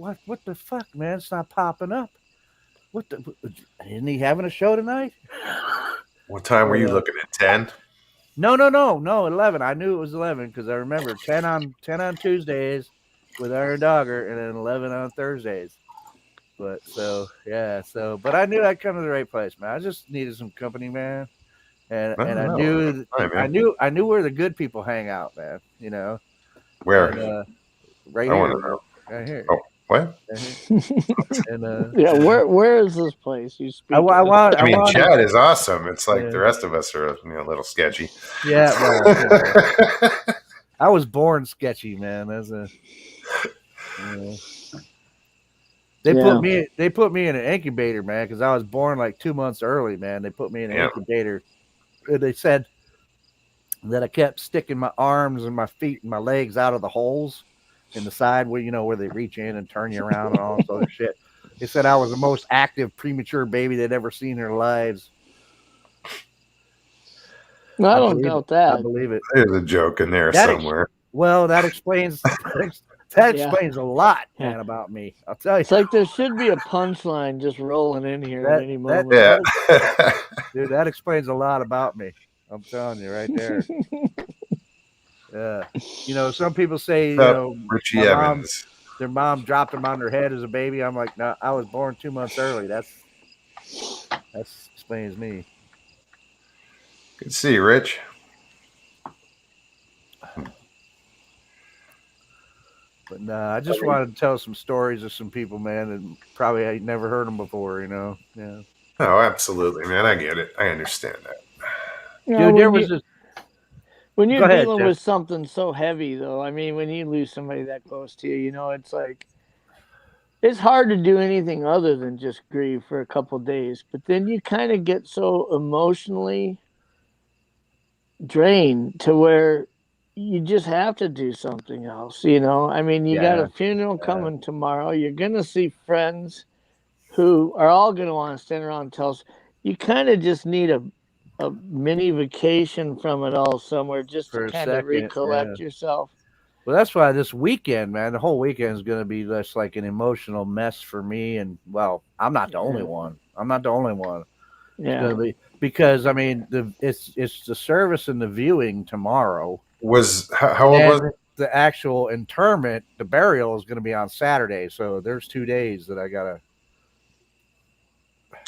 the fuck, man? It's not popping up. Isn't he having a show tonight? What time were you looking at? 10? No, 11. I knew it was 11 because I remember 10 on Tuesdays with Aaron Dogger and then 11 on Thursdays. But but I knew I'd come to the right place, man. I just needed some company, man. And I knew where the good people hang out, man. Where? And, right I here. want to know. Right here. Oh, what? And yeah, where is this place you speak? I mean, Chad is awesome. It's like the rest of us are a little sketchy. Yeah, well, I was born sketchy, man. They put me in an incubator, man, because I was born like 2 months early, man. They put me in an incubator. They said that I kept sticking my arms and my feet and my legs out of the holes in the side where they reach in and turn you around and all this other shit. They said I was the most active premature baby they'd ever seen in their lives. No, I don't doubt that. I believe it. There's a joke in there somewhere. That explains explains a lot, man, about me. I'll tell you. It's like there should be a punchline just rolling in here at any moment. Dude, that explains a lot about me. I'm telling you right there. Yeah. Some people say, Richie Evans. Their mom dropped them on their head as a baby. I'm like, no, I was born 2 months early. That explains me. Good to see you, Rich. But I just wanted to tell some stories of some people, man, and probably I never heard them before, Yeah. Oh, absolutely, man. I get it. I understand that. Dude, there was when you're dealing with something so heavy, though, I mean, when you lose somebody that close to you, it's like it's hard to do anything other than just grieve for a couple of days. But then you kind of get so emotionally drained to where you just have to do something else, I mean, you got a funeral coming tomorrow. You're going to see friends who are all going to want to stand around and tell us. You kind of just need a mini vacation from it all somewhere just to kind of recollect yourself. Well, that's why this weekend, man, the whole weekend is going to be just like an emotional mess for me. And, well, I'm not the only one. Yeah. It's going to be, because, I mean, it's the service and the viewing tomorrow. How old was it? The actual interment, the burial is going to be on Saturday. So there's 2 days that I got to,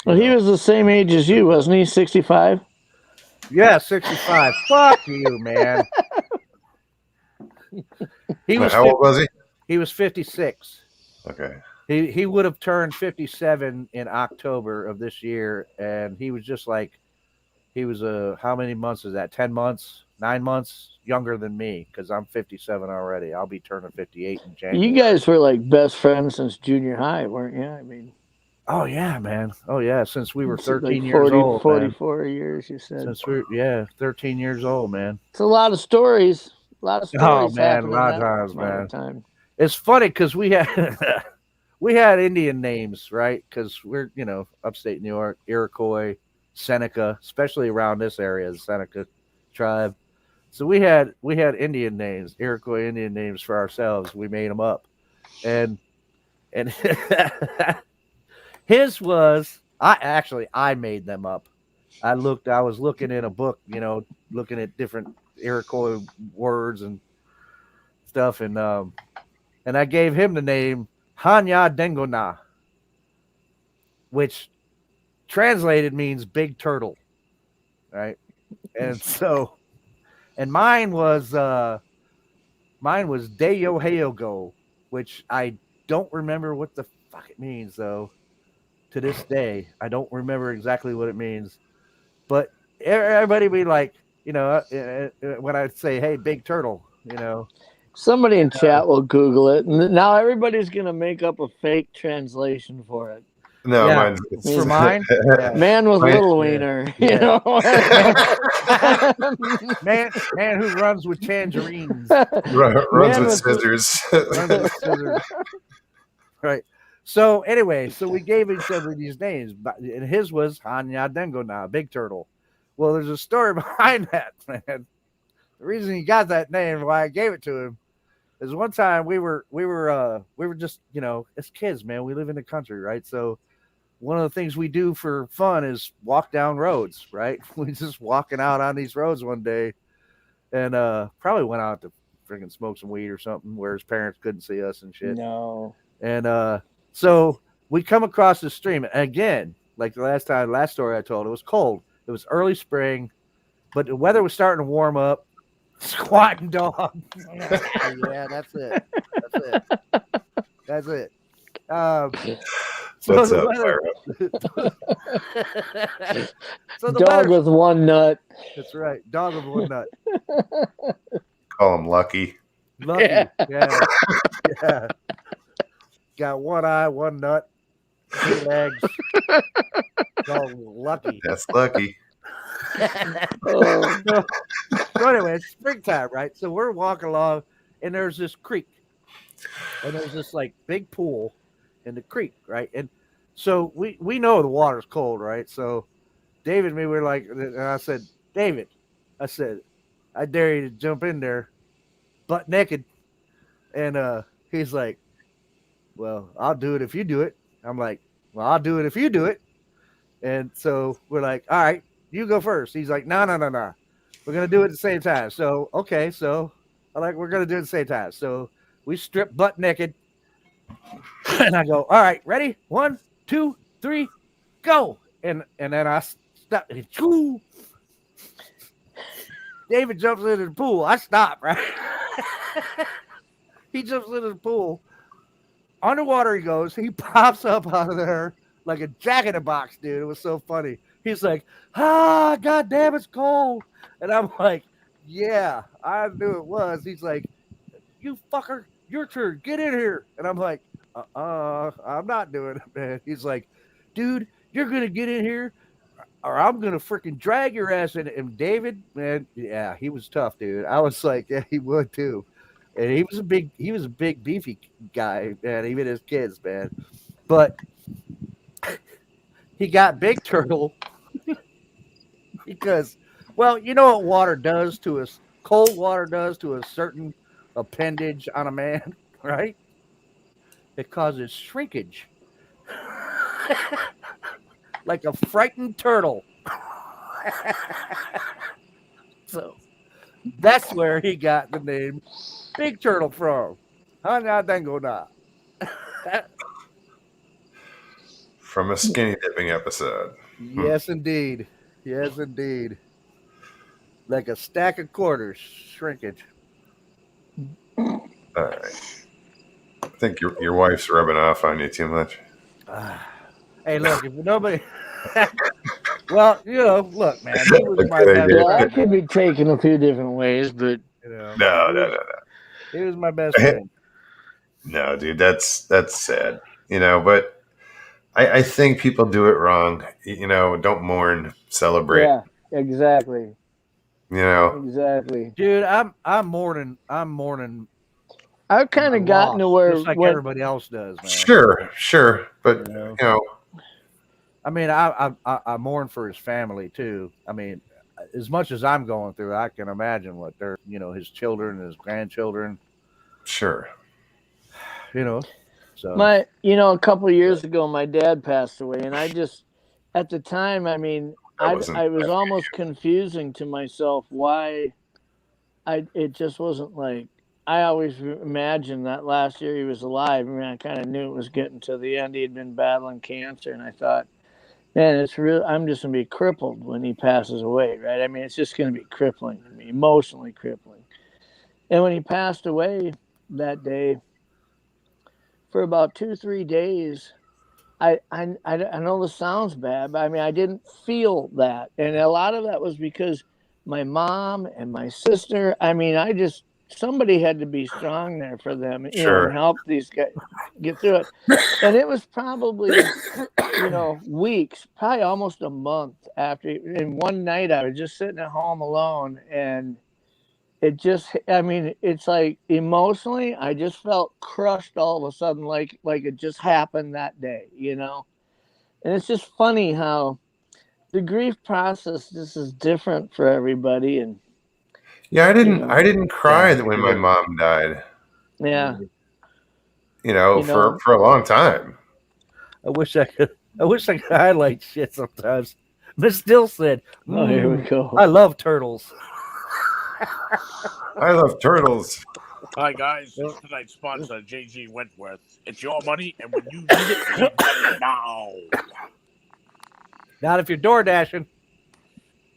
Well, he was the same age as you, wasn't he? 65. Yeah, 65. Fuck you, man. He was How old was he? He was 56. Okay. He would have turned 57 in October of this year, and he was just like, he was how many months is that? 10 months, 9 months younger than me, because I'm 57 already. I'll be turning 58 in January. You guys were like best friends since junior high, weren't you? I mean, oh yeah, man. Oh yeah, since we were it's 13 like years old, 44 years. You said since we're 13 years old, man. it's a lot of stories. A lot of stories man, happen a lot in of that times, amount man. of time. It's funny because we had we had Indian names, right? Because we're upstate New York, Iroquois, Seneca, especially around this area, the Seneca tribe. So we had Indian names, Iroquois Indian names for ourselves. We made them up, and his was I made them up. I was looking in a book, looking at different Iroquois words and stuff, and I gave him the name Hanya Dengona, which translated means big turtle, right? And so, and mine was Deyo Heyogo, which I don't remember what the fuck it means though. To this day, I don't remember exactly what it means, but everybody be like, when I say, "Hey, big turtle," Somebody in chat will Google it, and now everybody's gonna make up a fake translation for it. No, Yeah. mine's For mine, yeah. Man with Mine- little wiener, Yeah. you know. man who runs with tangerines. runs Man with with the- scissors. Runs with scissors. Right. So anyway, we gave each other these names, and his was Hanya Dengona, big turtle. Well, there's a story behind that, man. The reason he got that name, why I gave it to him, is one time we were just, as kids, man, we live in the country, right? So one of the things we do for fun is walk down roads, right? We just walking out on these roads one day, and probably went out to freaking smoke some weed or something where his parents couldn't see us and shit. No. And so we come across the stream again, like the last story I told. It was cold. It was early spring, but the weather was starting to warm up. Squatting dog. Yeah, that's it. That's it. What's the up, weather, so the Dog weather, with one nut. that's right. Dog with one nut. Call him Lucky. Lucky. Yeah. Got one eye, one nut, 2 legs. Called Lucky. That's Lucky. Oh. So anyway, it's springtime, right? So we're walking along, and there's this creek, and there's this like big pool in the creek, right? And so we know the water's cold, right? So David and me were like, and I said, David, I dare you to jump in there, butt naked, and he's like, well, I'll do it if you do it. I'm like, well, I'll do it if you do it. And so we're like, all right, you go first. He's like, no. We're going to do it at the same time. So, okay. So we're going to do it at the same time. So we strip butt naked. And I go, all right, ready? 1, 2, 3, go. And then I stop. David jumps into the pool. I stop, right? He jumps into the pool. Underwater he goes. He pops up out of there like a jack-in-a-box, dude. It was so funny. He's like, God damn, it's cold. And I'm like, yeah, I knew it was. He's like, you fucker, your turn. Get in here. And I'm like, I'm not doing it, man. He's like, dude, you're going to get in here or I'm going to freaking drag your ass in. And David, man, yeah, he was tough, dude. I was like, yeah, he would too. And he was a big beefy guy, man, even his kids, man. But he got Big Turtle because, well, you know what water does to us? Cold water does to a certain appendage on a man, right? It causes shrinkage. Like a frightened turtle. So that's where he got the name Big Turtle from. Hanya Dengona. from a skinny dipping episode. Yes, indeed. Yes, indeed. Like a stack of quarters, shrinkage. All right. I think your wife's rubbing off on you too much. Hey, look, if nobody. Well, look, man, he was my Okay, best yeah. Yeah, that friend. could be taken a few different ways, but No. He was my best friend. No, dude, that's sad. But I think people do it wrong. Don't mourn, celebrate. yeah, exactly. Dude, I'm mourning. I've kind my of gotten to loss, where just like when, everybody else does, man. Sure, but I mean, I mourn for his family too. I mean, as much as I'm going through, I can imagine what they're, his children, his grandchildren, sure. So a couple of years ago, my dad passed away, and I just, at the time, I mean, I was almost confusing to myself why it just wasn't like, I always imagined that last year he was alive. I mean, I kind of knew it was getting to the end. He had been battling cancer, and I thought, man, it's real. I'm just gonna be crippled when he passes away, right? I mean, it's just gonna be crippling to me, emotionally crippling. And when he passed away that day, for about 2-3 days, I know this sounds bad, but I mean, I didn't feel that, and a lot of that was because my mom and my sister. I mean, somebody had to be strong there for them, and help these guys get through it. And it was probably, weeks, probably almost a month after. And one night I was just sitting at home alone, and it's like emotionally, I just felt crushed all of a sudden, like it just happened that day, And it's just funny how the grief process just is different for everybody, and yeah, I didn't cry when my mom died. yeah, for a long time. I wish I could highlight shit sometimes. Miss Still said, oh, here we go. I love turtles. I love turtles. Hi guys, this is tonight's sponsor, JG Wentworth. It's your money, and when you need it, you get it now. Not if you're door dashing.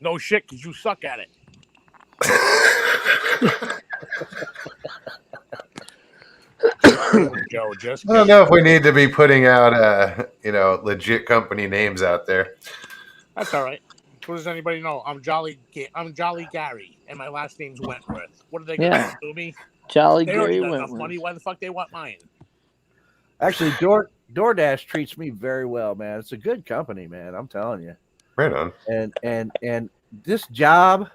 No shit, because you suck at it. Joe, just I don't know if we need to be putting out legit company names out there. That's all right. What does anybody know? I'm Jolly Gary, and my last name's Wentworth. What are they going to do me? Jolly They Gary already got enough Wentworth. money. Why the fuck they want mine? Actually, DoorDash treats me very well, man. It's a good company, man. I'm telling you. Right on. And this job,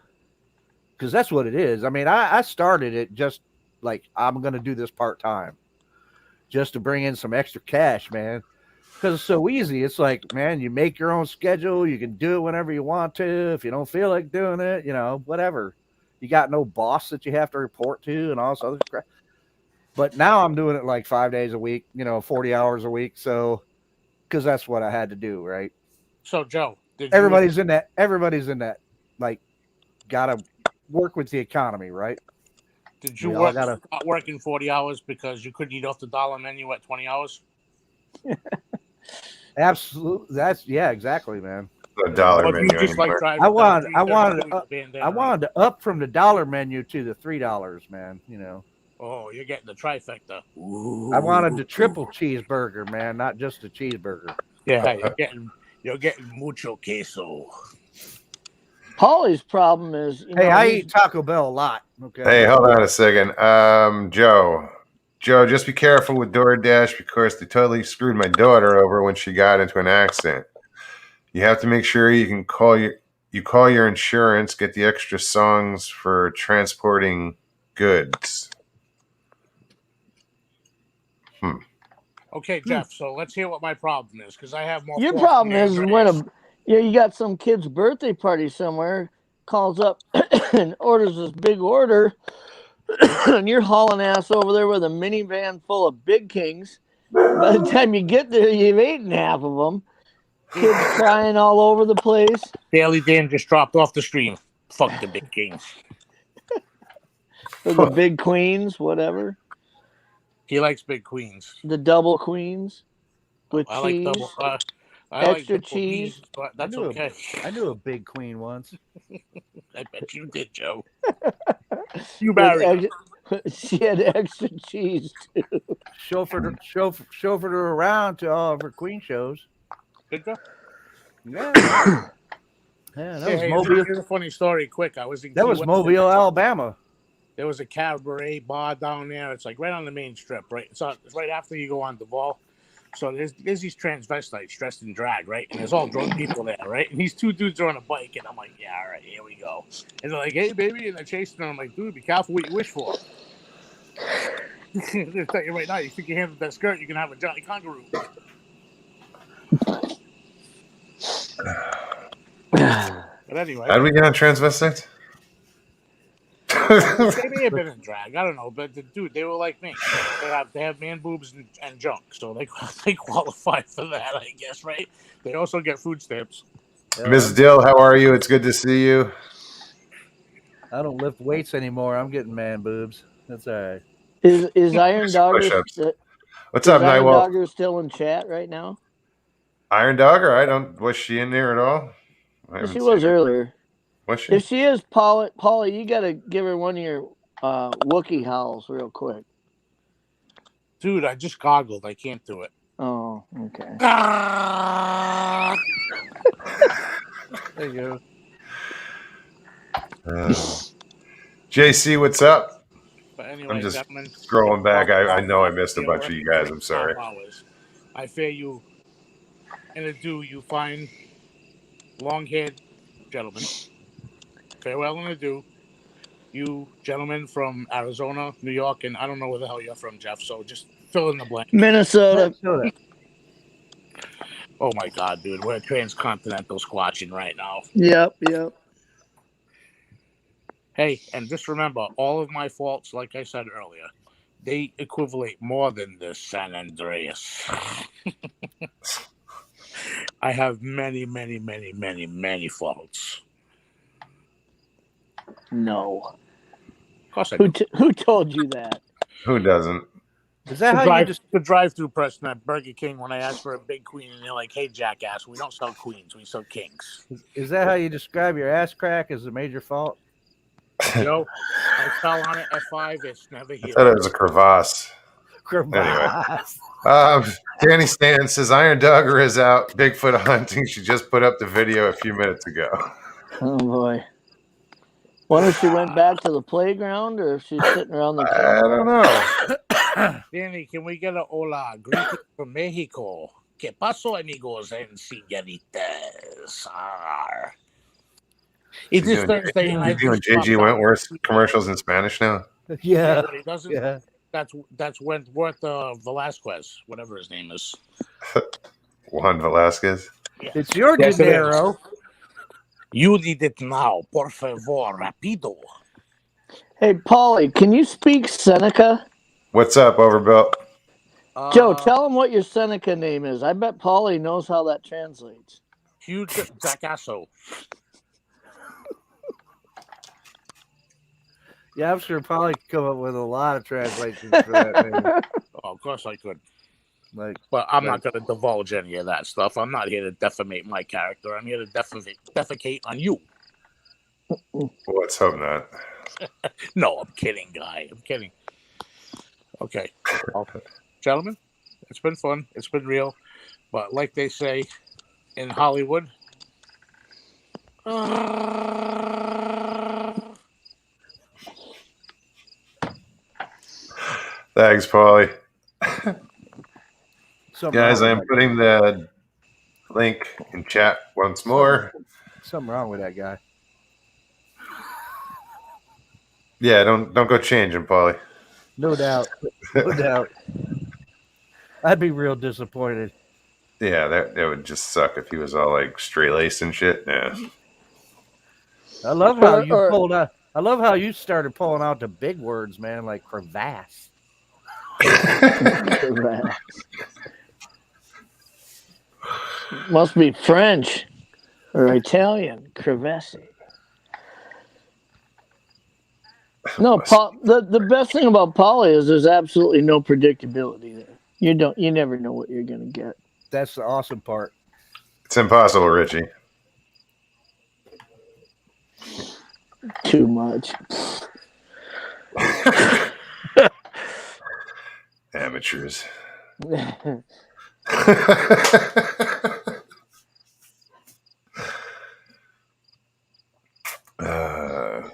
because that's what it is. I mean, I started it just like I'm going to do this part time, just to bring in some extra cash, man. Because it's so easy. It's like, man, you make your own schedule. You can do it whenever you want to. If you don't feel like doing it, whatever. You got no boss that you have to report to and all this other crap. But now I'm doing it like 5 days a week, 40 hours a week. So, because that's what I had to do, right? So, Joe, everybody's in that, like, got to work with the economy, right? Did you work working 40 hours because you couldn't eat off the dollar menu at 20 hours? Absolutely. Yeah, exactly, man. The dollar menu. I wanted to up from the dollar menu to the $3, man. Oh, you're getting the trifecta. Ooh. I wanted the triple cheeseburger, man, not just a cheeseburger. Yeah, you're getting mucho queso. Pauly's problem is, I eat Taco Bell a lot. Okay. Hey, hold on a second. Joe, just be careful with DoorDash because they totally screwed my daughter over when she got into an accident. You have to make sure you can call your insurance, get the extra songs for transporting goods. Okay, Jeff. So let's hear what my problem is, because I have more. Your problem is when you got some kid's birthday party somewhere, calls up and orders this big order, and you're hauling ass over there with a minivan full of Big Kings. By the time you get there, you've eaten half of them. Kids crying all over the place. Daily Dan just dropped off the stream. Fuck the Big Kings. Or the Big Queens, whatever. He likes Big Queens. The double queens with cheese. Like I like extra double cheese. B's, but that's okay. I knew a big queen once. I bet you did, Joe. You With married. she had extra cheese too. Chauffeured her around to all of her queen shows. Did you? Yeah. Yeah, that was Hey, Mobile. here's a funny story. Quick, I was in. That Key was West. Mobile, Alabama. There was a cabaret bar down there. It's like right on the main strip, right? It's right after you go on Duval. So there's these transvestites dressed in drag, right? And there's all drunk people there, right? And these two dudes are on a bike, and I'm like, yeah, all right, here we go. And they're like, hey, baby, and they're chasing them. I'm like, dude, be careful what you wish for. I'm gonna tell you right now, you stick your hand with that skirt, you can have a Johnny Kangaroo. But anyway, How do we get on transvestites? they may have been in drag. I don't know, but dude, they were like me. They have man boobs and junk, so they qualify for that, I guess, right? They also get food stamps. Ms. Dill, how are you? It's good to see you. I don't lift weights anymore. I'm getting man boobs. That's all right. Is Iron Dogger? Push-ups. What's Is up, Iron Nightwolf? Dogger still in chat right now? Iron Dogger? Was she in there at all? I haven't She seen was her. earlier. Was she? If she is, Paula, you got to give her one of your Wookiee howls real quick. Dude, I just goggled. I can't do it. Oh, okay. There you go. JC, what's up? But anyway, I'm just gentlemen, scrolling back. I know I missed a bunch of you guys. I'm sorry. I fear you. And adieu, you fine, long-haired gentlemen. Farewell and adieu. You gentlemen from Arizona, New York, and I don't know where the hell you're from, Jeff, so just fill in the blank. Minnesota. Oh my God, dude, we're transcontinental squatching right now. Yep. Hey, and just remember, all of my faults, like I said earlier, they equivalent more than the San Andreas. I have many, many, many, many, many faults. No. Of course I do. Who told you that? Who doesn't? Is that how you just The drive-through person at Burger King when I asked for a big queen, and they're like, "Hey, jackass, we don't sell queens, we sell kings." is that how you describe your ass crack as a major fault? Joe, I fell on it at 5. It's never I healed. thought it was a crevasse. Danny Stan says Iron Dogger is out Bigfoot hunting. She just put up the video a few minutes ago. Oh boy. Wonder if she went back to the playground or if she's sitting around the I don't know. Danny, can we get a hola? Greetings from Mexico. ¿Qué pasó, amigos and señoritas? It's this Thursday, and You doing JG Wentworth commercials in Spanish now? Yeah. But he doesn't. Yeah. That's Wentworth Velasquez, whatever his name is. Juan Velasquez. Yeah. It's your Yes, it dinero. You did it now, por favor, rapido. Hey, Paulie, can you speak Seneca? What's up, Overbuilt? Joe, tell him what your Seneca name is. I bet Paulie knows how that translates. Huge Zackasso. Yeah, I'm sure Polly could come up with a lot of translations for that name. Oh, of course I could. Like, But I'm not going to divulge any of that stuff. I'm not here to defamate my character. I'm here to defecate on you. Let's hope not. No, I'm kidding, guy. I'm kidding. Okay. Well, gentlemen, it's been fun. It's been real. But like they say in Hollywood, Thanks, Paulie. something Guys, wrong I'm with putting the link in chat once more. something wrong with that guy. Yeah, don't go changing, Paulie. No doubt. No doubt. I'd be real disappointed. Yeah, that would just suck if he was all like straight laced and shit. Yeah. I love how you Or- pulled out. I love how you started pulling out the big words, man, like crevasse. Must be French or Italian. Crevasse. No, Paul. The best thing about Paulie is there's absolutely no predictability there. You never know what you're gonna get. That's the awesome part. It's impossible, Richie. Too much. Amateurs. Let's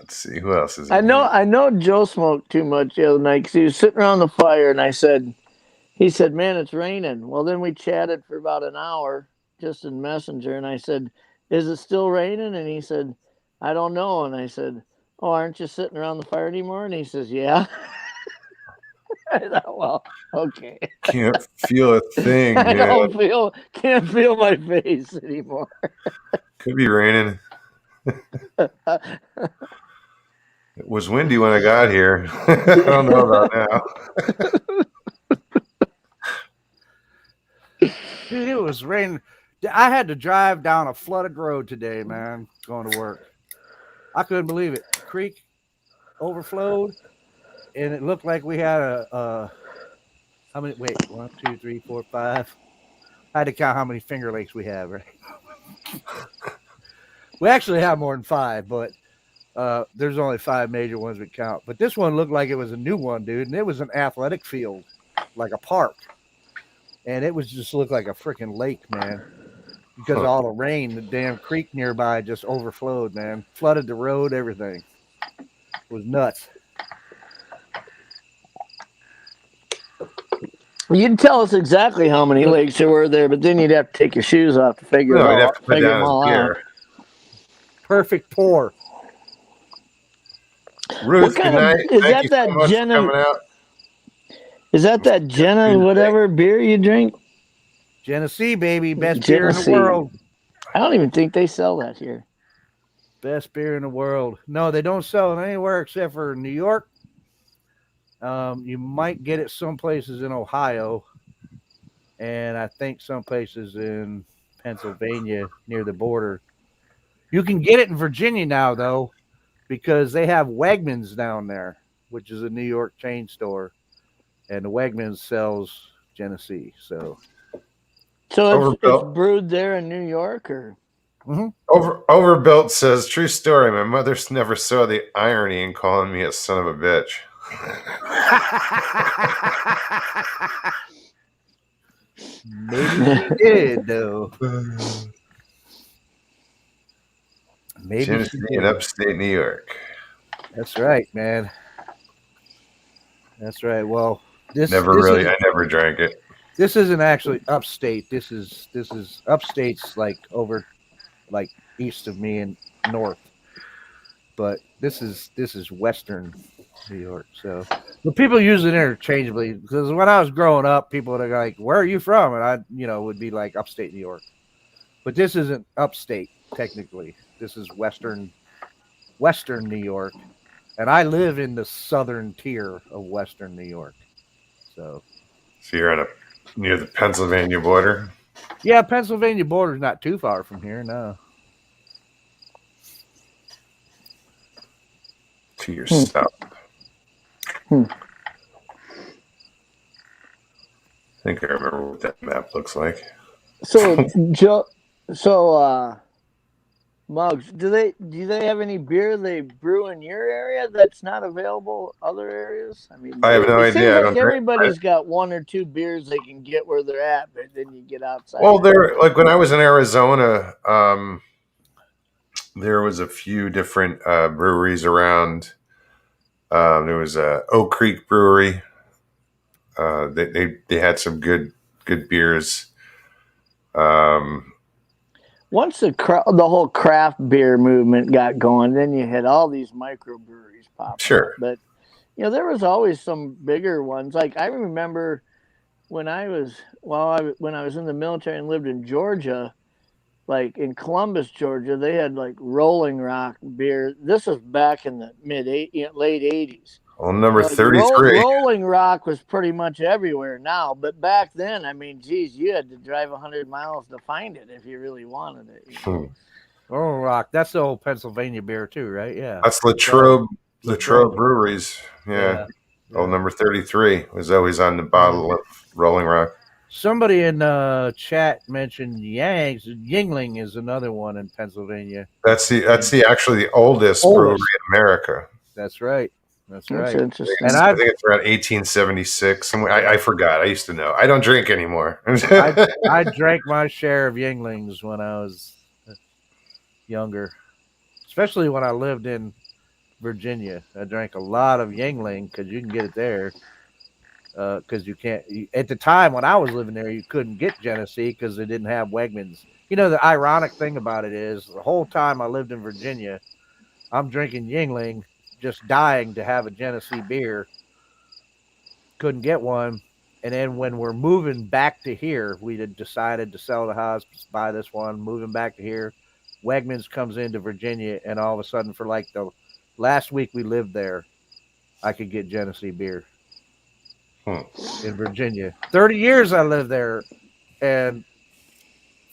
see who else is. I know Joe smoked too much the other night because he was sitting around the fire, and he said, "Man, it's raining." Well, then we chatted for about an hour just in Messenger, and I said, "Is it still raining?" And he said, "I don't know." And I said, "Oh, aren't you sitting around the fire anymore?" And he says, "Yeah." I thought, well, okay. Can't feel a thing. I can't feel my face anymore. Could be raining. It was windy when I got here. I don't know about now. Dude, it was raining. I had to drive down a flooded road today, man, going to work. I couldn't believe it. The creek overflowed, and it looked like we had how many? Wait, 1, 2, 3, 4, 5. I had to count how many Finger Lakes we have, right? We actually have more than 5, but there's only 5 major ones we count. But this one looked like it was a new one, dude, and it was an athletic field, like a park. And it was just looked like a freaking lake, man. Because of all the rain, the damn creek nearby just overflowed, man. Flooded the road, everything. It was nuts. You'd tell us exactly how many lakes there were there, but then you'd have to take your shoes off to figure it I'd all have to put figure down them all his out. beer. Perfect pour. Ruth, What kind good of- night. is Thank that you that so much for Jenna- coming out. Is that Jenna whatever beer you drink? Genesee, baby. Best beer in the Genesee. world. I don't even think they sell that here. Best beer in the world. No, they don't sell it anywhere except for New York. You might get it some places in Ohio, and I think some places in Pennsylvania near the border. You can get it in Virginia now, though, because they have Wegmans down there, which is a New York chain store, and the Wegmans sells Genesee. So it's Overbuilt. brewed there in New York, or Overbuilt says, true story. My mother never saw the irony in calling me a son of a bitch. maybe she did, though. Maybe she Genesee in did. upstate New York. That's right, man. That's right. Well, I never drank it. This isn't actually upstate. This is upstate's like over, like east of me and north. But this is western New York. So, but people use it interchangeably because when I was growing up, people would like, "Where are you from?" And I, would be like upstate New York. But this isn't upstate technically. This is western New York, and I live in the southern tier of western New York. So you're near the Pennsylvania border? Yeah, Pennsylvania border is not too far from here, no. To your south. Hmm. I think I remember what that map looks like. So Joe, Muggs, do they have any beer they brew in your area that's not available other areas? I mean, I have no it seems idea. like everybody's got 1 or 2 beers they can get where they're at, but then you get outside. Well, like when I was in Arizona, there was a few different breweries around. There was Oak Creek Brewery. They had some good beers. Once the whole craft beer movement got going, then you had all these microbreweries pop up. Sure. But there was always some bigger ones. Like I remember when I was in the military and lived in Georgia, like in Columbus, Georgia, they had like Rolling Rock beer. This was back in the late 80s. Well, number 33. Rolling Rock was pretty much everywhere now, but back then, I mean, geez, you had to drive 100 miles to find it if you really wanted it. Rolling Rock, that's the old Pennsylvania beer too, right? Yeah. That's Latrobe Breweries. Yeah. Oh, number 33 was always on the bottle of Rolling Rock. Somebody in chat mentioned Yangs. Yingling is another one in Pennsylvania. That's the actually the oldest brewery in America. That's right. That's right. Interesting. And I think it's around 1876. I forgot. I used to know. I don't drink anymore. I drank my share of Yinglings when I was younger, especially when I lived in Virginia. I drank a lot of Yingling because you can get it there. Because you can't at the time when I was living there, you couldn't get Genesee because they didn't have Wegmans. You know, the ironic thing about it is the whole time I lived in Virginia, I'm drinking Yingling, just dying to have a Genesee beer. Couldn't get one. And then when we're moving back to here, we had decided to sell the house, buy this one, moving back to here. Wegmans comes into Virginia, and all of a sudden, for like the last week we lived there, I could get Genesee beer in Virginia. 30 years I lived there, and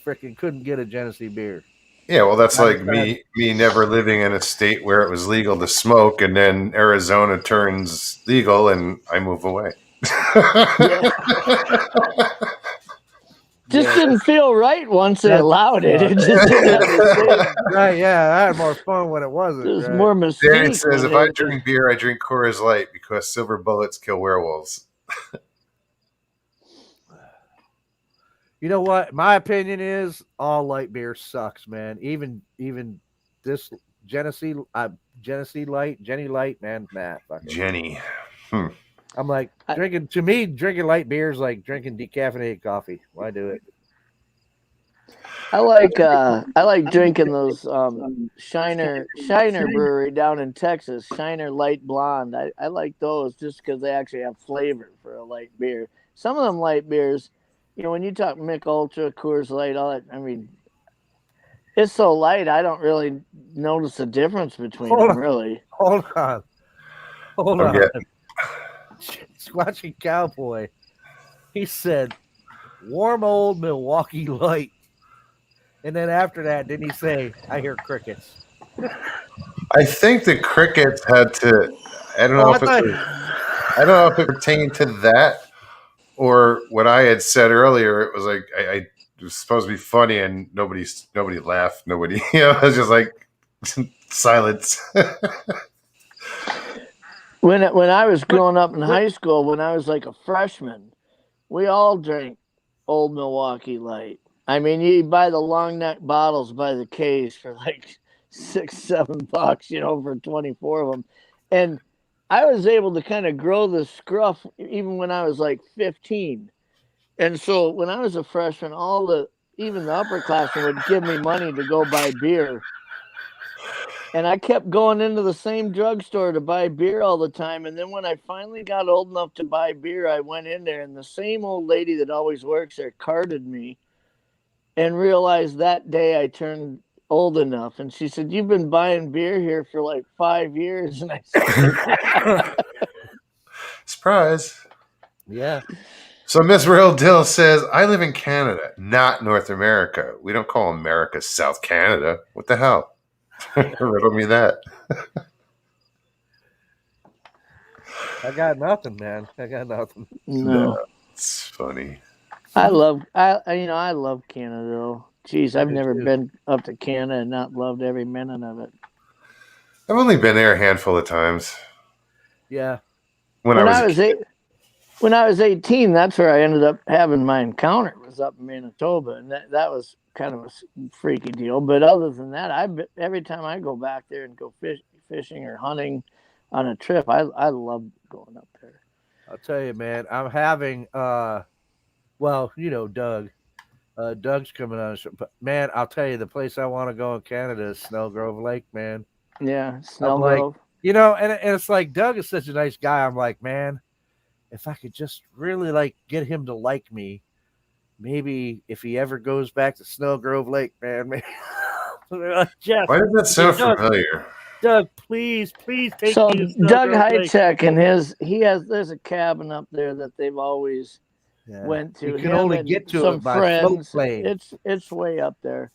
freaking couldn't get a Genesee beer. Yeah, well, that's like me never living in a state where it was legal to smoke, and then Arizona turns legal, and I move away. Just didn't feel right once they allowed it. It just didn't have the same. Right, yeah, I had more fun when it wasn't. There's more mystique. Darren says, if I drink beer, I drink Coors Light because silver bullets kill werewolves. You know what? My opinion is all light beer sucks, man. Even this Genesee Light, Jenny Light, man, Jenny. I'm like drinking light beer is like drinking decaffeinated coffee. Why do it? I like drinking those Shiner Brewery down in Texas, Shiner Light Blonde. I like those just because they actually have flavor for a light beer. Some of them light beers, you know, when you talk Mick Ultra, Coors Light, all that, I mean, it's so light, I don't really notice a difference between them, really. Hold on. Squatchy Cowboy, he said, warm old Milwaukee Light. And then after that, didn't he say, I hear crickets? I think the crickets had to, I don't know if it pertained to that or what I had said earlier. It was like, I was supposed to be funny and nobody laughed. Nobody, you know, it was just like silence. When I was growing up in high school, when I was like a freshman, we all drank Old Milwaukee Light. I mean, you buy the long neck bottles by the case for like $6-7, you know, for 24 of them. And I was able to kind of grow the scruff even when I was like 15. And so when I was a freshman, even the upperclassmen would give me money to go buy beer. And I kept going into the same drugstore to buy beer all the time. And then when I finally got old enough to buy beer, I went in there, and the same old lady that always works there carded me, and realized that day I turned old enough. And she said, you've been buying beer here for like 5 years. And I said, surprise. Yeah. So Miss Real Dill says, I live in Canada, not North America. We don't call America South Canada. What the hell? Riddle me that. I got nothing, man. I got nothing. No. It's funny. I love Canada though. Jeez, I've never been up to Canada and not loved every minute of it. I've only been there a handful of times. Yeah. When I was 18, that's where I ended up having my encounter, was up in Manitoba, and that was kind of a freaky deal. But other than that, every time I go back there and go fishing or hunting on a trip, I love going up there. I'll tell you, man, I'm having well, you know, Doug. Doug's coming on. But man, I'll tell you, the place I want to go in Canada is Snellgrove Lake, man. Yeah, Snellgrove. Like, you know, and it's like Doug is such a nice guy. I'm like, man, if I could just really like get him to like me, maybe if he ever goes back to Snellgrove Lake, man, maybe. Jeff, why does that sound familiar? Doug, please take me to Doug Highcheck and there's a cabin up there that they've always went to. You can only get to it by float plane. It's way up there.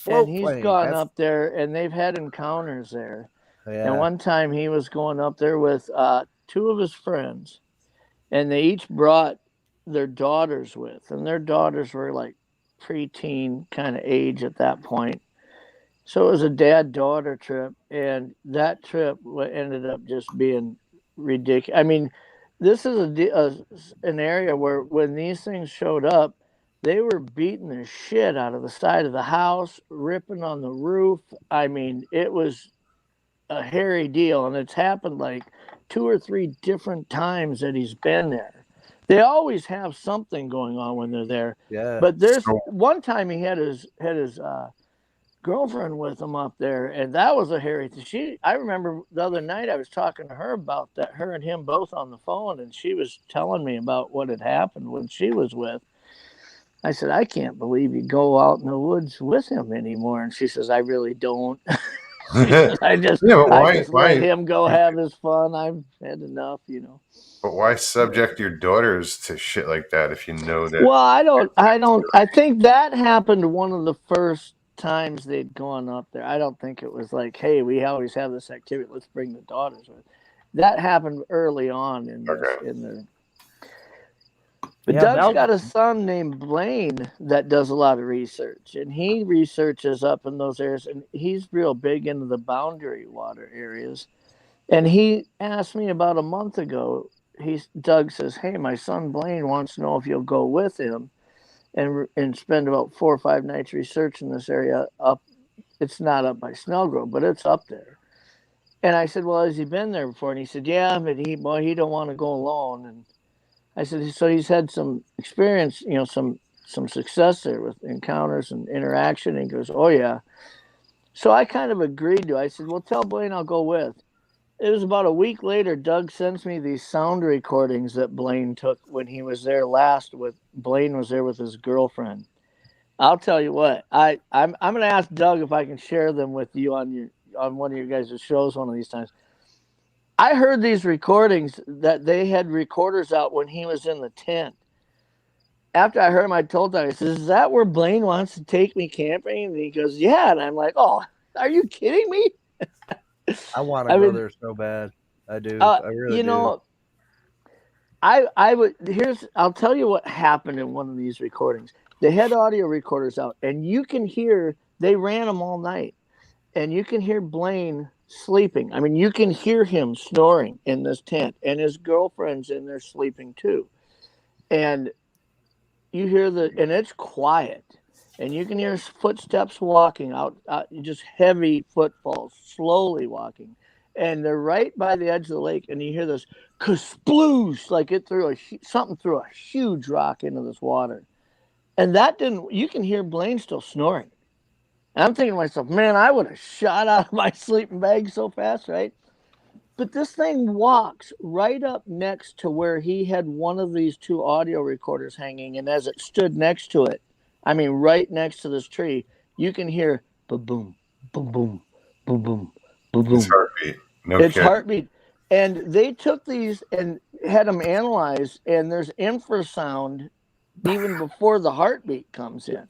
And he's gone up there, and they've had encounters there. Yeah. And one time he was going up there with 2 of his friends, and they each brought their daughters with, and their daughters were like preteen kind of age at that point. So it was a dad-daughter trip, and that trip ended up just being ridiculous. I mean, this is an area where when these things showed up, they were beating the shit out of the side of the house, ripping on the roof. I mean, it was a hairy deal, and it's happened like 2 or 3 different times that he's been there. They always have something going on when they're there. Yeah. But there's one time he had his girlfriend with him up there, and that was a hairy thing. I remember the other night I was talking to her about that, her and him both on the phone, and she was telling me about what had happened when she was with. I said, I can't believe you go out in the woods with him anymore. And she says, I really don't. I just let him go have his fun. I've had enough, you know. But why subject your daughters to shit like that if you know that? Well, I think that happened one of the first times they'd gone up there. I don't think it was like, hey, we always have this activity, let's bring the daughters with. That happened early on in the. But yeah, Doug's got a son named Blaine that does a lot of research, and he researches up in those areas, and he's real big into the boundary water areas. And he asked me about a month ago, Doug says, hey, my son Blaine wants to know if you'll go with him and spend about 4 or 5 nights researching this area up. It's not up by Snellgrove, but it's up there. And I said, well, has he been there before? And he said, yeah, but he don't want to go alone. And I said, so he's had some experience, you know, some success there with encounters and interaction. And he goes, oh, yeah. So I kind of agreed to it. I said, well, tell Blaine I'll go with. It was about a week later, Doug sends me these sound recordings that Blaine took when he was there last Blaine was there with his girlfriend. I'll tell you what, I'm going to ask Doug if I can share them with you on one of your guys' shows one of these times. I heard these recordings that they had recorders out when he was in the tent. After I heard him, I told Doug, I said, is that where Blaine wants to take me camping? And he goes, yeah. And I'm like, oh, are you kidding me? I want to go there so bad. I do. I really do. I'll tell you what happened in one of these recordings. They had audio recorders out, and you can hear, they ran them all night, and you can hear Blaine sleeping. I mean, you can hear him snoring in this tent, and his girlfriend's in there sleeping too. And you hear and it's quiet, and you can hear his footsteps walking out, just heavy footfalls, slowly walking. And they're right by the edge of the lake, and you hear this kasploosh, like it threw something threw a huge rock into this water. And you can hear Blaine still snoring. And I'm thinking to myself, man, I would have shot out of my sleeping bag so fast, right? But this thing walks right up next to where he had one of these 2 audio recorders hanging. And as it stood next to it, I mean, right next to this tree, you can hear boom, boom, boom, boom, boom, boom, boom, boom. It's heartbeat. It's heartbeat. And they took these and had them analyzed, and there's infrasound even before the heartbeat comes in.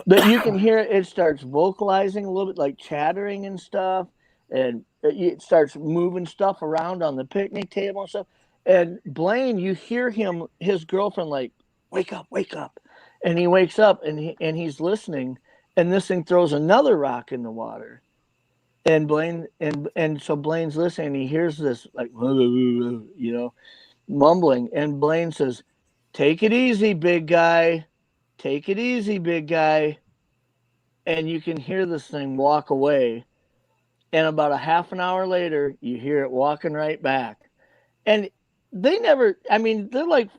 But you can hear it starts vocalizing a little bit, like chattering and stuff, and it starts moving stuff around on the picnic table and stuff. And Blaine, you hear him, his girlfriend, like, wake up. And he wakes up, and he's listening, and this thing throws another rock in the water. And Blaine, and so Blaine's listening, and he hears this, like, you know, mumbling. And Blaine says, take it easy, big guy. Take it easy, big guy. And you can hear this thing walk away. And about a half an hour later, you hear it walking right back. And they never, I mean, they're like,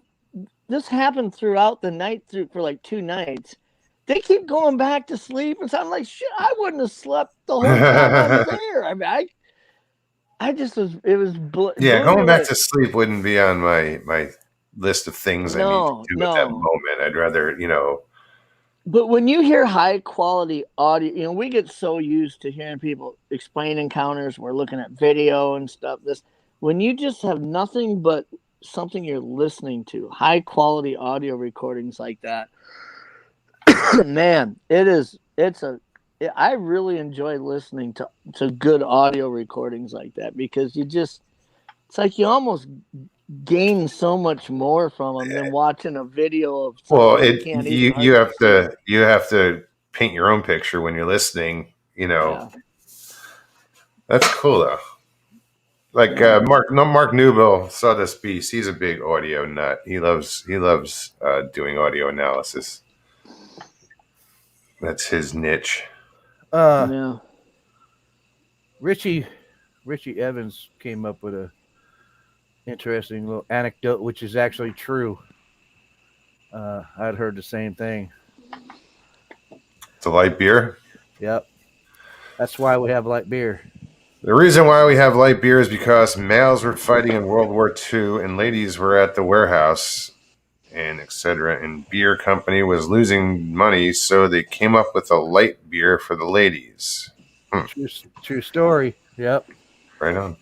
this happened throughout the night for like 2 nights. They keep going back to sleep. And so I'm like, shit, I wouldn't have slept the whole time I was there. I mean, I just was, it was. Going back to sleep wouldn't be on my list of things I need to do at that moment. I'd rather, you know. But when you hear high quality audio, you know, we get so used to hearing people explain encounters. We're looking at video and stuff. When you just have nothing but something you're listening to, high quality audio recordings like that, man, I really enjoy listening to good audio recordings like that, because it's like you almost gain so much more from them than watching a video of Well, something you can't even you have hardly to you have to paint your own picture when you're listening. You know, see. that's cool though. Like Mark Newbill saw this piece. He's a big audio nut. He loves doing audio analysis. That's his niche. Yeah. Richie Evans came up with a interesting little anecdote, which is actually true. I'd heard the same thing. It's a light beer. Yep. That's why we have light beer. The reason why we have light beer is because males were fighting in World War II and ladies were at the warehouse and etc. And beer company was losing money, so they came up with a light beer for the ladies. True story. Yep. Right on.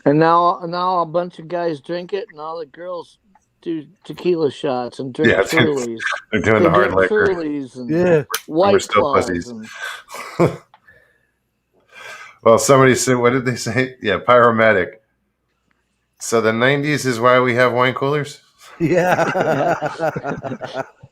And now a bunch of guys drink it, and all the girls do tequila shots and drink Trulies. They're doing the hard liquor. Trulies and White White still Claws. pussies. Well, somebody said, what did they say? Yeah, Pyromatic. So the 90s is why we have wine coolers? Yeah.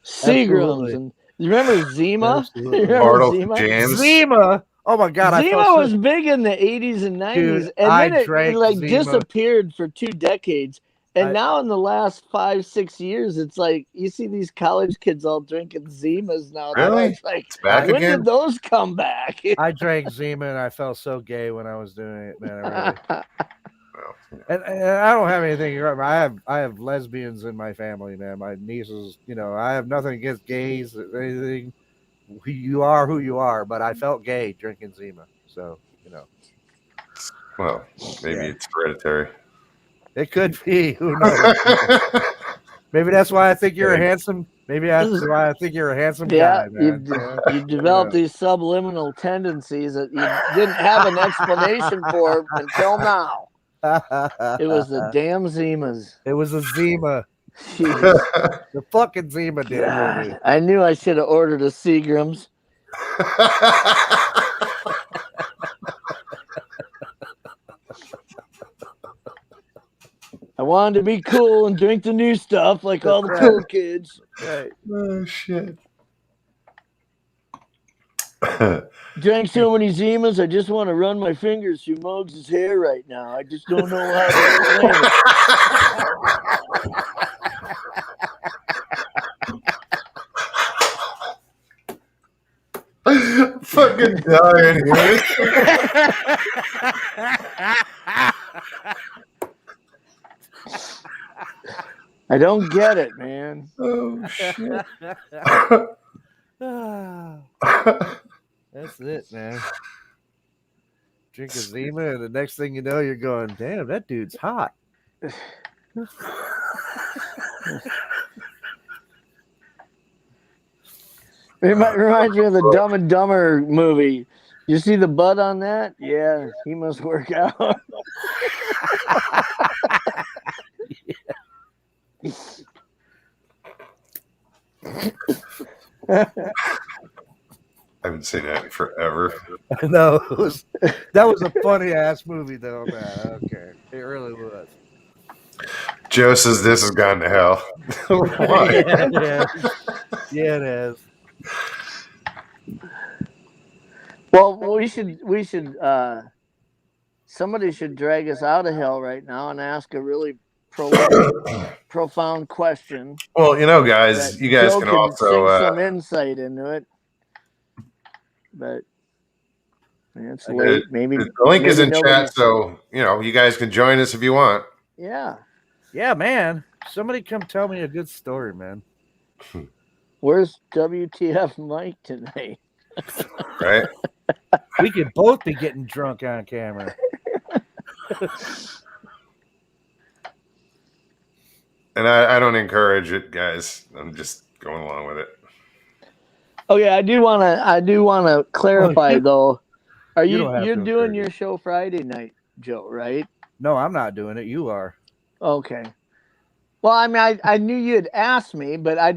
Seagrams. And you remember Zima? Bartle Jams. Zima. Oh my God. Zima was big in the 80s and 90s. Dude, and then it like Zima. disappeared for 2 decades. And now in the last 5-6 years, it's like you see these college kids all drinking Zimas now. Really? It's like, it's back when again? did those come back? I drank Zima and I felt so gay when I was doing it, man. And I don't have anything. I have lesbians in my family, man. My nieces, I have nothing against gays or anything. You are who you are, but I felt gay drinking Zima. So, Well, maybe it's hereditary. It could be. Who knows? Maybe that's why I think you're a handsome. Maybe that's why I think you're a handsome guy. Man. You've developed these subliminal tendencies that you didn't have an explanation for until now. It was the damn Zimas. It was a Zima. The fucking Zima did it. I knew I should have ordered a Seagrams. I wanted to be cool and drink the new stuff like all the cool kids. Right. Oh, shit. Drank so many Zimas, I just want to run my fingers through Muggs' hair right now. I just don't know how to explain it. Fucking dying here. I don't get it, man. Oh, shit. That's it, man. Drink a Zima, and the next thing you know, you're going, damn, that dude's hot. It reminds me of the Dumb and Dumber movie. You see the butt on that? Yeah, he must work out. I haven't seen that in forever. No, that was a funny ass movie, though, man. Okay, it really was. Joe says this has gone to hell. Why? Yeah, it is. Well, we should. Somebody should drag us out of hell right now and ask a really profound question. Well, guys, you guys Joe can also sink some insight into it. But it's late. Maybe the link is in chat, so you guys can join us if you want. Yeah. Yeah, man. Somebody come tell me a good story, man. Where's WTF Mike tonight? Right? We could both be getting drunk on camera. And I don't encourage it, guys. I'm just going along with it. Oh yeah, I do want to clarify though. Are you're doing your show Friday night, Joe? Right? No, I'm not doing it. You are. Okay. Well, I mean, I knew you had asked me, but I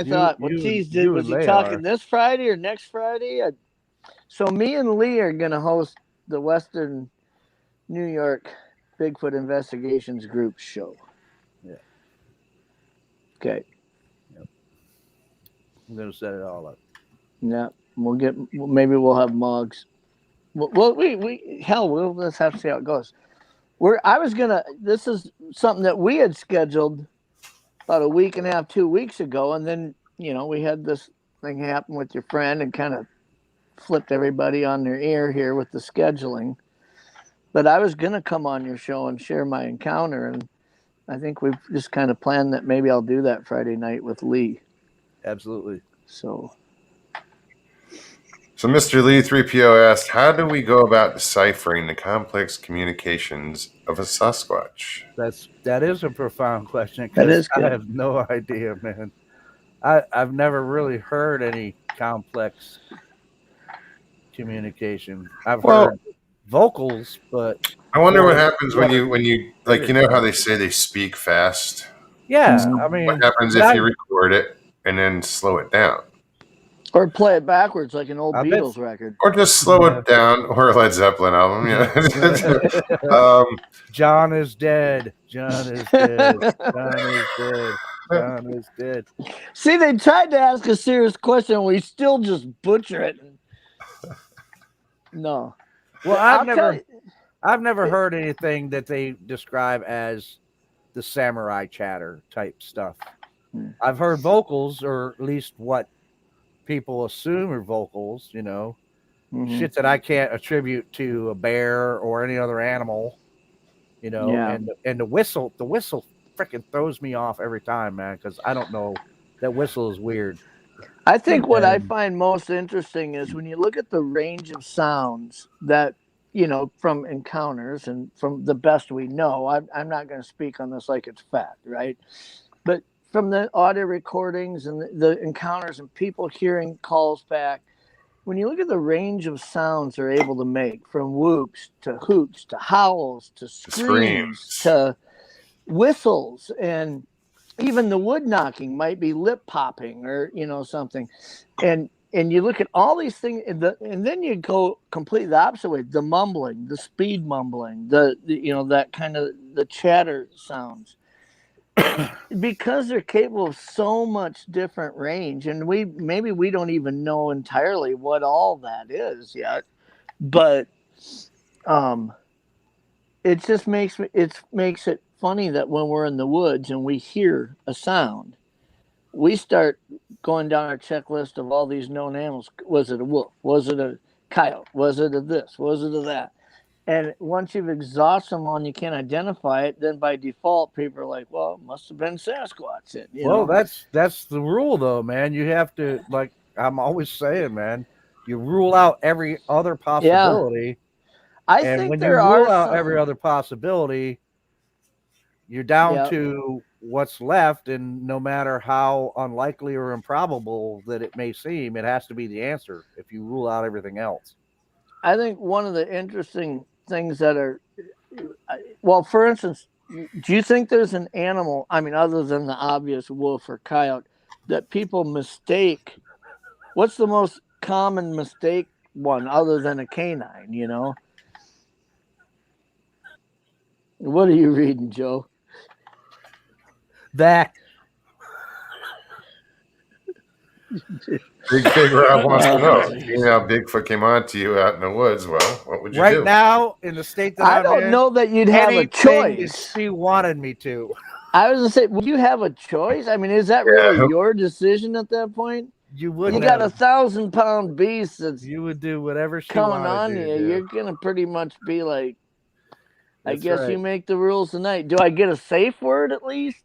thought, well, geez, was he talking this Friday or next Friday? So me and Lee are gonna host the Western New York Bigfoot Investigations Group show. Yeah. Okay. Yep. I'm gonna set it all up. Yeah, maybe we'll have mugs. Well, let's have to see how it goes. This is something that we had scheduled about a week and a half, 2 weeks ago, and then we had this thing happen with your friend and kind of flipped everybody on their ear here with the scheduling. But I was gonna come on your show and share my encounter, and I think we've just kind of planned that maybe I'll do that Friday night with Lee. Absolutely. So Mr. Lee 3PO asked, how do we go about deciphering the complex communications of a Sasquatch? That is a profound question. That is I good. have no idea, man. I've never really heard any complex communication. I've heard vocals, but I wonder what happens when you like, how they say they speak fast. Yeah, I mean, what happens if you record it and then slow it down? Or play it backwards like an old Beatles record. Or just slow it down, or a Led Zeppelin album. John is dead. John is dead. John is dead. John is dead. See, they tried to ask a serious question, and we still just butcher it. No. Well, I've never heard anything that they describe as the samurai chatter type stuff. I've heard vocals, or at least what people assume are vocals, shit that I can't attribute to a bear or any other animal, and the whistle freaking throws me off every time, man, because I don't know, that whistle is weird. I think what I find most interesting is when you look at the range of sounds that, from encounters and from the best we know, I'm not going to speak on this like it's fact, right? But from the audio recordings and the encounters and people hearing calls back, when you look at the range of sounds they're able to make, from whoops to hoots to howls to screams to whistles, and even the wood knocking might be lip popping or something, and you look at all these things, and then you go completely the opposite way: the mumbling, the speed mumbling, the that kind of the chatter sounds. Because they're capable of so much different range, and we don't even know entirely what all that is yet, but it just makes it funny that when we're in the woods and we hear a sound, we start going down our checklist of all these known animals. Was it a wolf? Was it a coyote? Was it a this? Was it a that? And once you've exhausted them on, you can't identify it, then by default, people are like, well, it must have been Sasquatch. That's the rule, though, man. You have to, like I'm always saying, man, you rule out every other possibility. Yeah. And when you rule out every other possibility, you're down to what's left, and no matter how unlikely or improbable that it may seem, it has to be the answer if you rule out everything else. I think one of the interesting things that are, well, for instance, do you think there's an animal, other than the obvious wolf or coyote, that people mistake? What's the most common mistake one other than a canine, What are you reading, Joe? That. Big Rob wants to know. Bigfoot came on to you out in the woods. Well, what would you do? Right now, in the state that I don't know that you'd have a choice. She wanted me to. I was going to say, would you have a choice? Is that really your decision at that point? You would. You got 1,000-pound beast that's you would do whatever she coming on you. Yeah. You're gonna pretty much be like, I guess you make the rules tonight. Do I get a safe word at least?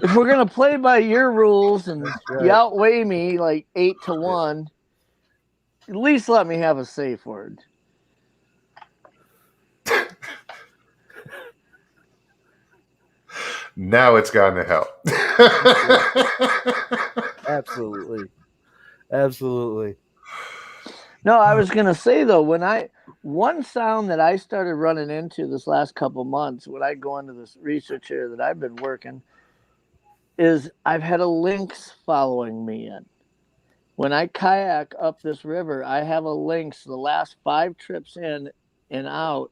If we're gonna play by your rules and you outweigh me like 8-1, at least let me have a safe word. Now it's gone to hell. Absolutely. No, I was gonna say though, one sound that I started running into this last couple months when I go into this research here that I've been working is I've had a lynx following me in. When I kayak up this river, I have a lynx the last 5 trips in and out.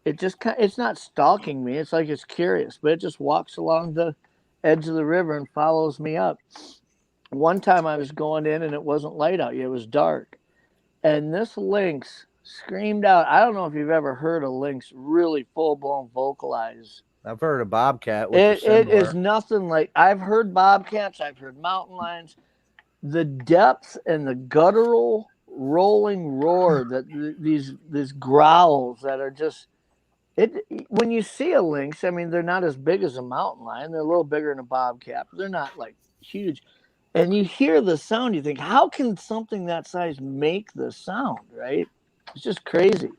It's not stalking me. It's like it's curious, but it just walks along the edge of the river and follows me up. One time I was going in and it wasn't light out yet. It was dark. And this lynx screamed out. I don't know if you've ever heard a lynx really full-blown vocalize. I've heard a bobcat. It is nothing like, I've heard bobcats, I've heard mountain lions. The depth and the guttural rolling roar that these growls that are just when you see a lynx, I mean, they're not as big as a mountain lion. They're a little bigger than a bobcat, but they're not like huge. And you hear the sound, you think, how can something that size make the sound, right? It's just crazy.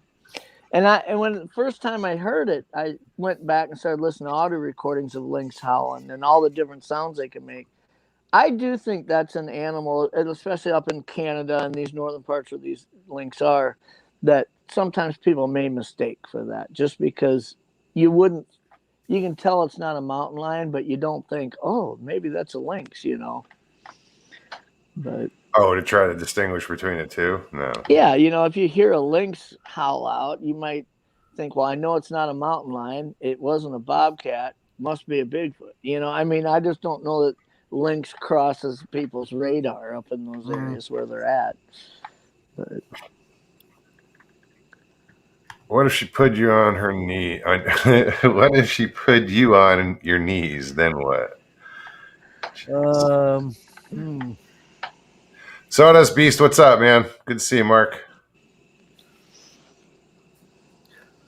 And when the first time I heard it, I went back and started listening to audio recordings of lynx howling and all the different sounds they can make. I do think that's an animal, especially up in Canada and these northern parts where these lynx are, that sometimes people may mistake for that, just because you can tell it's not a mountain lion, but you don't think, oh, maybe that's a lynx, you know. But to try to distinguish between the two? No. Yeah, you know, if you hear a lynx howl out, you might think, well, I know it's not a mountain lion. It wasn't a bobcat. Must be a Bigfoot. You know, I mean, I just don't know that lynx crosses people's radar up in those areas where they're at. But what if she put you on her knee? What if she put you on your knees? Then what? Sawdust Beast, what's up, man? Good to see you, Mark.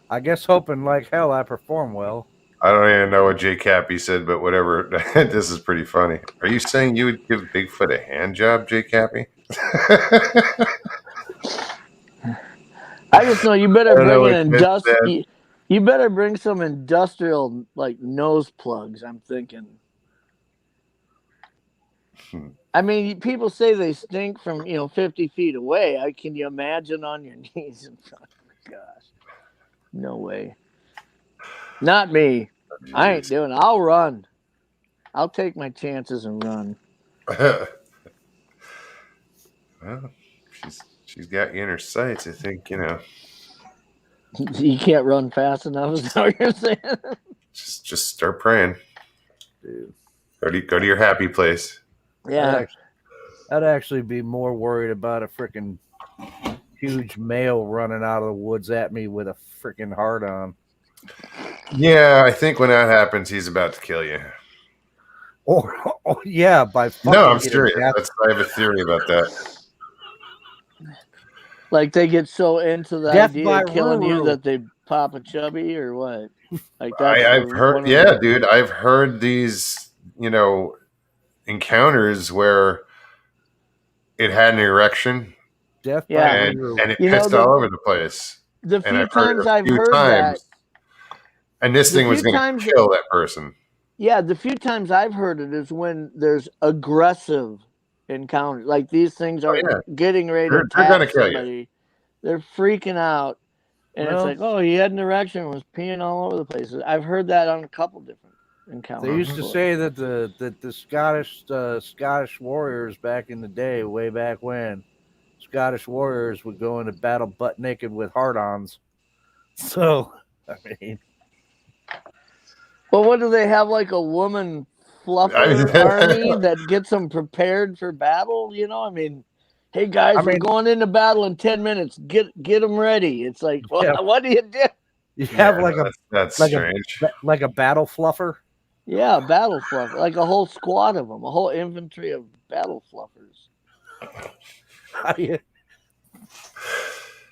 I guess hoping like hell I perform well. I don't even know what Jay Cappy said, but whatever. This is pretty funny. Are you saying you would give Bigfoot a hand job, Jay Cappy? I just know you better bring an industrial. You better bring some industrial like nose plugs. I'm thinking. I mean, people say they stink from 50 feet away. Can you imagine on your knees in front? Gosh, no way. Not me. I ain't doing it. I'll run. I'll take my chances and run. Well, she's got you in her sights. I think You can't run fast enough. Is that what you're saying? Just start praying. Dude. Go to your happy place. Yeah. I'd actually be more worried about a freaking huge male running out of the woods at me with a freaking heart on. Yeah, I think when that happens, he's about to kill you. Or yeah, by no, I'm serious. I have a theory about that. Like they get so into the idea of killing you that they pop a chubby or what? Like that. I've heard, dude. I've heard these, encounters where it had an erection. Death and it pissed all over the place. The few times I've heard that. And this thing was going to kill that person. Yeah, the few times I've heard it is when there's aggressive encounters. Like these things are getting ready to attack somebody. They're freaking out. And it's like, oh, he had an erection and was peeing all over the place. I've heard that on a couple different encounters. They used to say that the Scottish warriors back in the day, way back when, Scottish warriors would go into battle butt naked with hard-ons. So, I mean... Well, what do they have, like a woman fluffer army that gets them prepared for battle? I mean, hey guys, we're going into battle in 10 minutes. Get them ready. It's like, what do you do? You have that's strange. Like a battle fluffer? Yeah, battle fluffer, like a whole squad of them, a whole infantry of battle fluffers.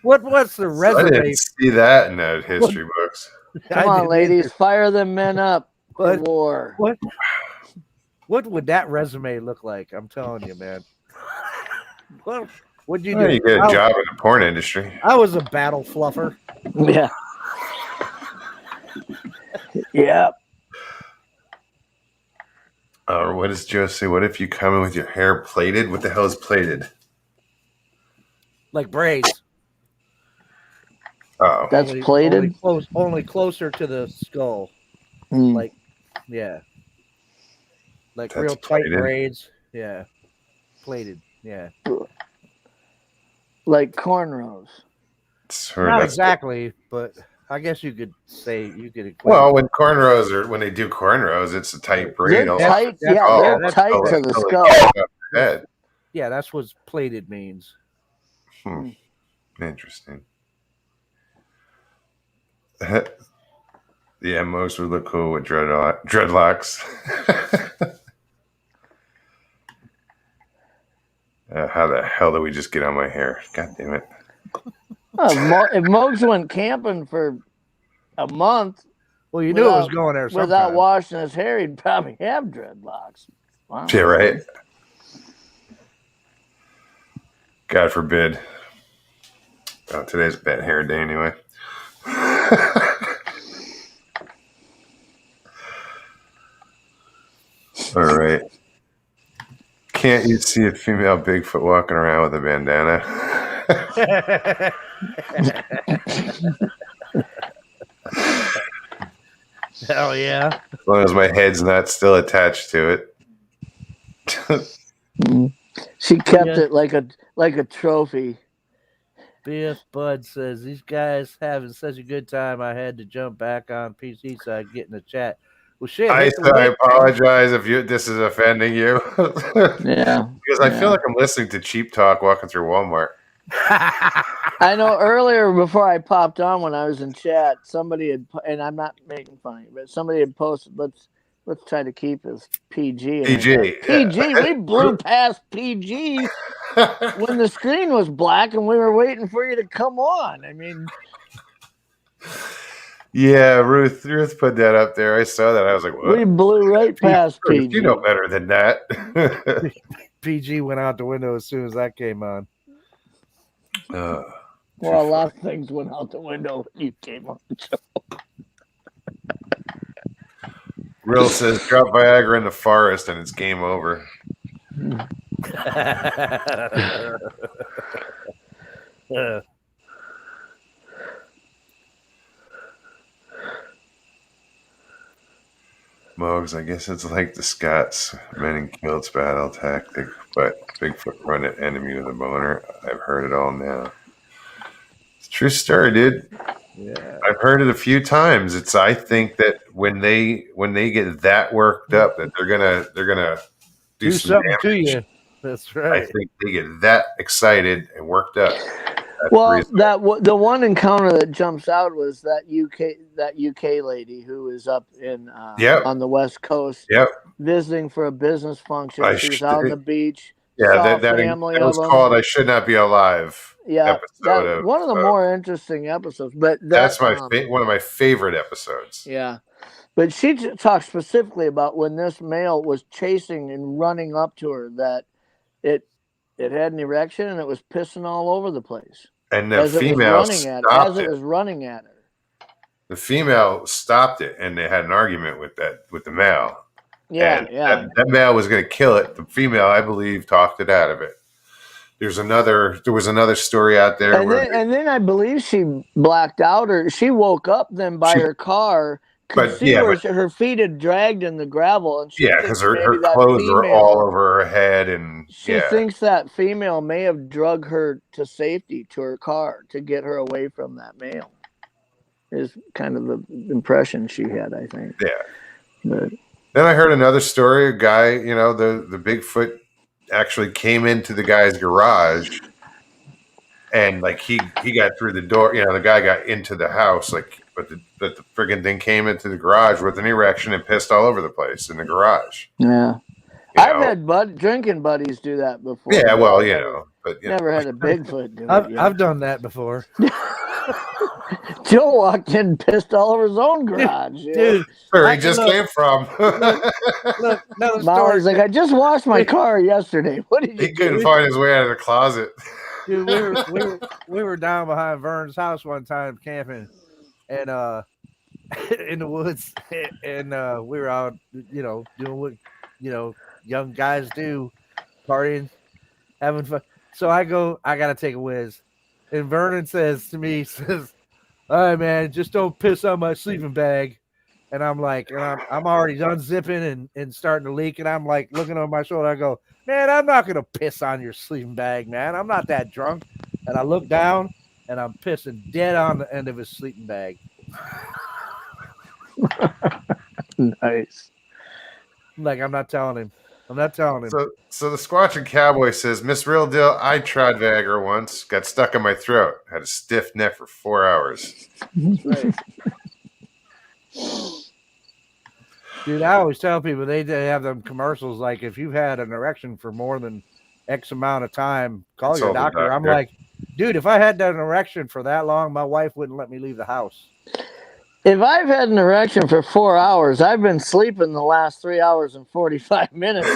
What's the resume? I didn't see that in the history books. Come on, ladies, fire them men up for war. What would that resume look like? I'm telling you, man. What'd you do? You get a job in the porn industry. I was a battle fluffer. Yeah. Yeah. Or what does Joe say? What if you come in with your hair plaited? What the hell is plaited? Like braids. Oh, that's plaited. Only closer to the skull. Like, yeah, like that's real tight braids. Yeah, plaited. Yeah. like cornrows. Not exactly, but I guess you could say you could equate. Well, when they do cornrows, it's a tight braid. They're tight. They're tight to the skull. Yeah, that's what plated means. Interesting. Yeah, most would look cool with dreadlocks. How the hell did we just get on my hair? God damn it. If Mogs went camping for a month, well, you knew it was going there sometime. Without washing his hair, he'd probably have dreadlocks. Wow. Yeah, right. God forbid. Oh, today's a bad hair day anyway. All right. Can't you see a female Bigfoot walking around with a bandana? Hell yeah. As long as my head's not still attached to it. She kept it like a trophy. BF Bud says, these guys having such a good time, I had to jump back on PC so I could get in the chat. Well, shit. I apologize if this is offending you. Yeah. Because I feel like I'm listening to cheap talk walking through Walmart. I know earlier before I popped on when I was in chat, somebody had, and I'm not making fun of you, but somebody had posted, let's try to keep this PG. PG. PG. We blew past PG when the screen was black and we were waiting for you to come on. I mean, yeah, Ruth put that up there. I saw that. I was like, what? We blew right past PG. You know better than that. PG went out the window as soon as that came on. Well, a lot of things went out the window when you came on the show. Real says, drop Viagra in the forest and it's game over. Mogs, I guess it's like the Scots men in kilts battle tactic, but Bigfoot run at enemy with a boner. I've heard it all now. It's a true story, dude. Yeah, I've heard it a few times. I think that when they get that worked up, that they're gonna do something damage. to you. That's right. I think they get that excited and worked up. Well, the one encounter that jumps out was that UK lady who was up in on the West Coast visiting for a business function. She was out on the beach. Yeah, that was called "I Should Not Be Alive." Yeah, one of the more interesting episodes. But that's one of my favorite episodes. Yeah, but she talked specifically about when this male was chasing and running up to her, that it had an erection and it was pissing all over the place. And the female stopped it was running at her. The female stopped it, and they had an argument with the male. Yeah, and that male was going to kill it. The female, I believe, talked it out of it. There was another story out there. And then I believe she blacked out, or she woke up then by her car. Her feet had dragged in the gravel, and because her clothes were all over her head, and she thinks that female may have drug her to safety to her car to get her away from that male. Is kind of the impression she had, I think. Yeah. But then I heard another story. A guy, the Bigfoot actually came into the guy's garage, and like he got through the door. The guy got into the house, but the friggin' thing came into the garage with an erection and pissed all over the place in the garage. Yeah, I've had drinking buddies do that before. Yeah, well, but never had a Bigfoot do it. I've done that before. Joe walked in and pissed all over his own garage. Dude, where he just came from. Look, Molly's like, I just washed my car yesterday. What did you do? He couldn't find his way out of the closet. Dude, we were down behind Vern's house one time camping, and in the woods, and we were out, doing what young guys do, partying, having fun. So I gotta take a whiz, and Vernon says to me, "All right, man, just don't piss on my sleeping bag." And I'm like, and I'm already unzipping and starting to leak. And I'm like looking over my shoulder. I go, man, I'm not going to piss on your sleeping bag, man. I'm not that drunk. And I look down and I'm pissing dead on the end of his sleeping bag. Nice. Like, I'm not telling him. I'm not telling him. So the Squatching Cowboy says, Miss Real Deal, I tried Viagra once, got stuck in my throat, had a stiff neck for 4 hours. Right. Dude, I always tell people they have them commercials like if you've had an erection for more than X amount of time, call Consult your the doctor. I'm doctor. like, dude, if I had that erection for that long, my wife wouldn't let me leave the house. If I've had an erection for 4 hours, I've been sleeping the last 3 hours and 45 minutes.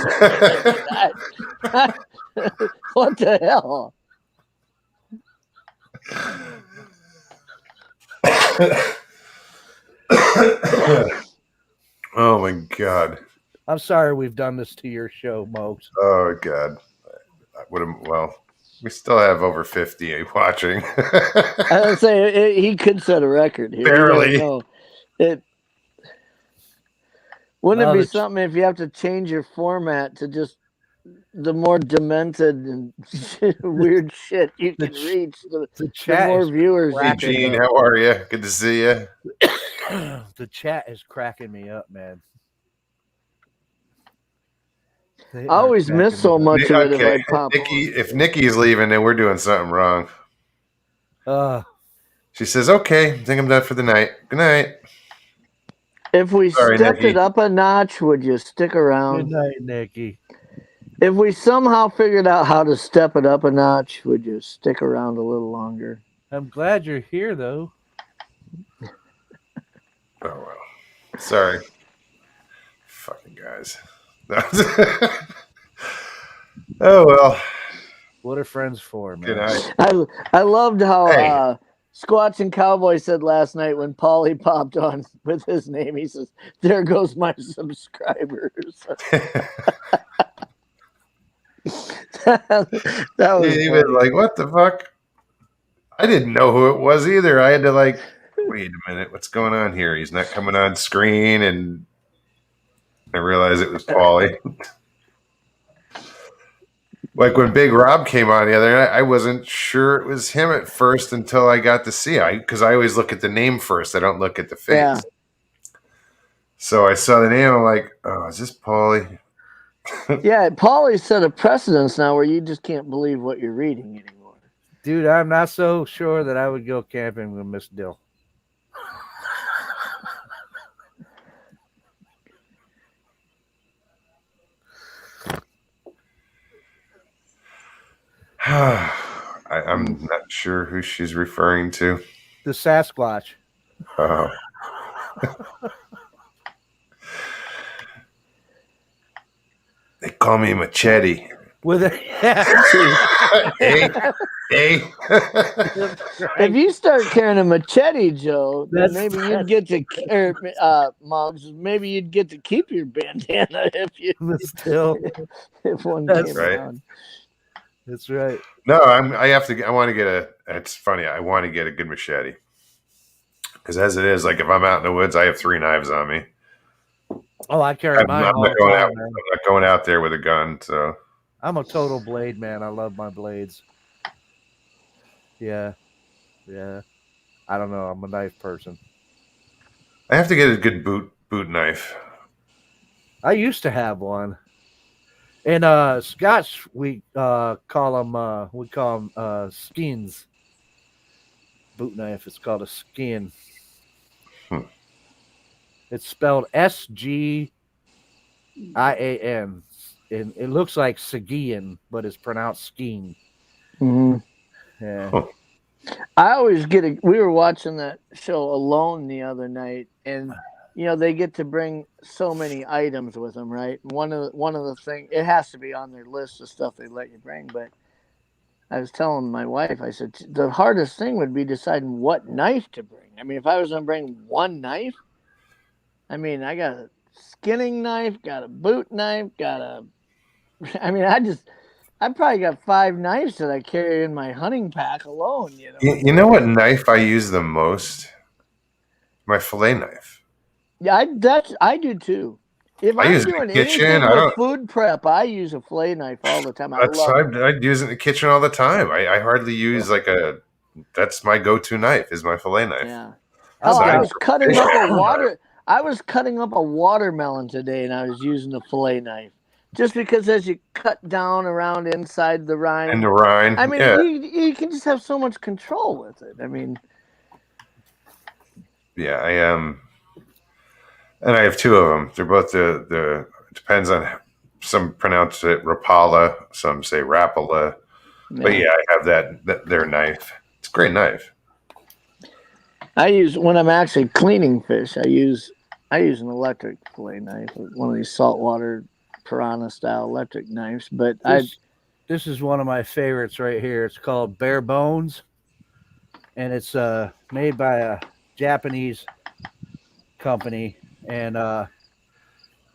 What the hell? Oh my God. I'm sorry we've done this to your show, Mokes. Oh God. Well, we still have over 50 watching. I would say he could set a record here. Barely. No, wouldn't it be something if you have to change your format to just the more demented and weird shit you can reach, the more viewers. Hey, Gene, how are you? Good to see you. The chat is cracking me up, man. I always miss so much of it if I pop If Nikki's leaving, then we're doing something wrong. She says, okay, I think I'm done for the night. Good night. If we stepped it up a notch, would you stick around? Good night, Nikki. If we somehow figured out how to step it up a notch, would you stick around a little longer? I'm glad you're here, though. Oh, well. Sorry. Fucking guys. Oh, well. What are friends for, man? Good night. I loved how Squatching Cowboy said last night when Paulie popped on with his name, he says, there goes my subscribers. that was even like, what the fuck? I didn't know who it was either. I had to like, wait a minute, what's going on here? He's not coming on screen, and I realized it was Paulie. Like when Big Rob came on the other night, I wasn't sure it was him at first until I got to see it. Because I always look at the name first. I don't look at the face. Yeah. So I saw the name. I'm like, oh, is this Paulie? Yeah, Paulie set a precedence now where you just can't believe what you're reading anymore. Dude, I'm not so sure that I would go camping with Miss Dill. I'm not sure who she's referring to. The Sasquatch. Oh. They call me Machete. With a Hey. If you start carrying a machete, Joe, then maybe you'd get to, Moms, maybe you'd get to keep your bandana if you still. If one That's came right. around. That's right. No, I want to get it's funny. I want to get a good machete. Because as it is, like if I'm out in the woods, I have 3 knives on me. Oh, I carry mine I'm all not the going time, out. man. I'm not going out there with a gun. So I'm a total blade man. I love my blades. Yeah. I don't know. I'm a knife person. I have to get a good boot knife. I used to have one. In Scotch, we call them skins. Boot knife. It's called a skin. It's spelled SGIAN. And it looks like Sagian, but it's pronounced skeen. Mm-hmm. Yeah. Huh. I always we were watching that show Alone the other night, and they get to bring so many items with them, right? One of the things, it has to be on their list of stuff they let you bring, but I was telling my wife, I said, the hardest thing would be deciding what knife to bring. I mean, if I was going to bring one knife, I mean, I got a skinning knife, got a boot knife, I probably got 5 knives that I carry in my hunting pack alone. You know what knife I use the most? My fillet knife. Yeah, I do too. If I I'm use it in doing the kitchen. anything I with don't. food prep, I use a fillet knife all the time. I love it. I'd use it in the kitchen all the time. I hardly use like a. That's my go-to knife. Is my fillet knife. Yeah. Hell, I've I got was cutting up a watermelon today, and I was using the fillet knife just because as you cut down around inside the rind, and the rind. I mean, Yeah, you can just have so much control with it. I mean, yeah. I am, and I have two of them. They're both the. It depends on. Some pronounce it Rapala. Some say Rapala. But yeah, I have that their knife. It's a great knife. I use when I'm actually cleaning fish. I use an electric fillet knife, one of these saltwater piranha style electric knives. But this is one of my favorites right here. It's called Bare Bones, and it's made by a Japanese company. And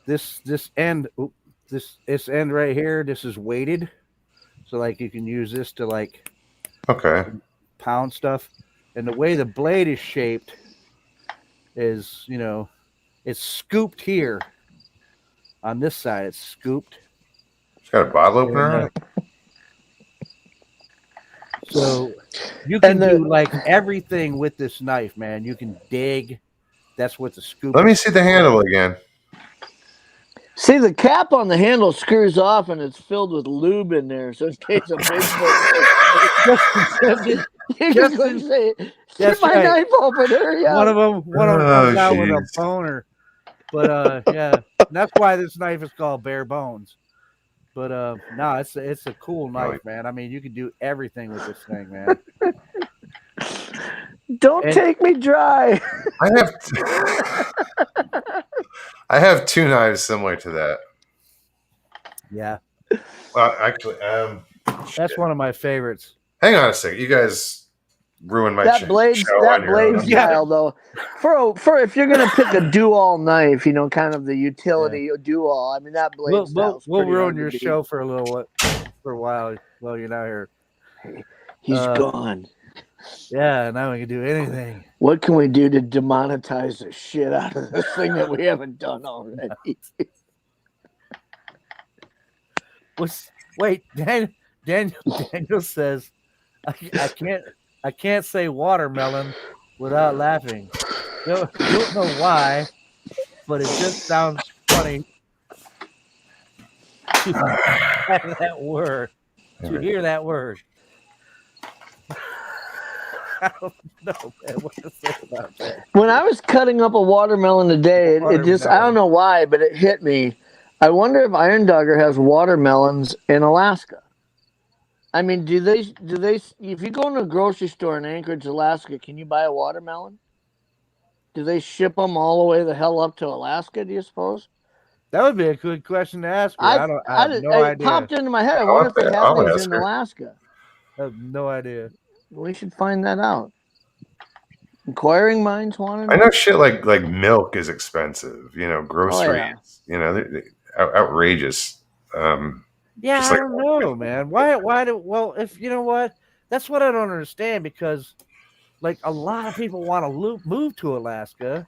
this end right here, this is weighted, so like you can use this to like pound stuff. And the way the blade is shaped is, it's scooped here on this side. It's scooped. It's got a bottle opener on it. So you can do like everything with this knife, man. You can dig. That's what the scoop. Let me see the handle again. See, the cap on the handle screws off, and it's filled with lube in there, so in case a big you can go say, "Get my knife opener." Yeah. One of them comes out with a boner, but yeah, that's why this knife is called Bare Bones. But no, it's a cool knife, man. I mean, you can do everything with this thing, man. Don't take me dry. I have two knives similar to that. Yeah. Well, actually, that's one of my favorites. Hang on a second, you guys ruined my that blade style though. For if you're gonna pick a do-all knife, kind of the utility do-all. I mean, that blade style. We'll ruin your show for a while while you're not here. He's gone. Yeah, now we can do anything. What can we do to demonetize the shit out of this thing that we haven't done already? Wait, Daniel says, I can't say watermelon without laughing. Don't know why, but it just sounds funny to have that word. To hear that word. I don't know, man, what to say about that. When I was cutting up a watermelon today, it just, I don't know why, but it hit me. I wonder if Iron Dogger has watermelons in Alaska. I mean, do they, if you go into a grocery store in Anchorage, Alaska, can you buy a watermelon? Do they ship them all the way the hell up to Alaska, do you suppose? That would be a good question to ask her. I have no idea. It popped into my head. I wonder if they have these in Alaska. I have no idea. We should find that out. Inquiring minds want to know. I know shit like milk is expensive. Groceries. They're outrageous. Yeah, I don't know, man. If you know what, that's what I don't understand, because like a lot of people want to move to Alaska.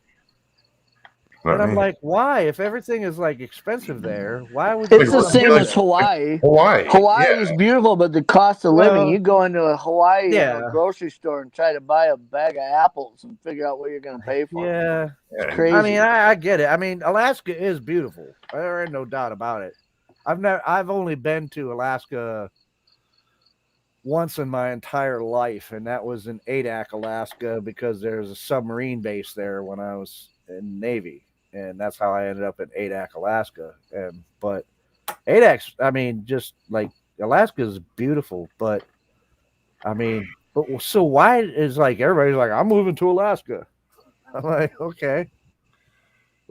And I'm like, why? If everything is like expensive there, why would you? It's the same as Hawaii. Hawaii is beautiful, but the cost of living, you go into a Hawaii grocery store and try to buy a bag of apples and figure out what you're going to pay for. Yeah. It's crazy. I mean, I get it. I mean, Alaska is beautiful. There ain't no doubt about it. I've only been to Alaska once in my entire life, and that was in Adak, Alaska, because there's a submarine base there when I was in the Navy. And that's how I ended up in Adak, Alaska. But Adak's, I mean, just like Alaska is beautiful, but I mean, so why is like everybody's like, I'm moving to Alaska? I'm like, okay.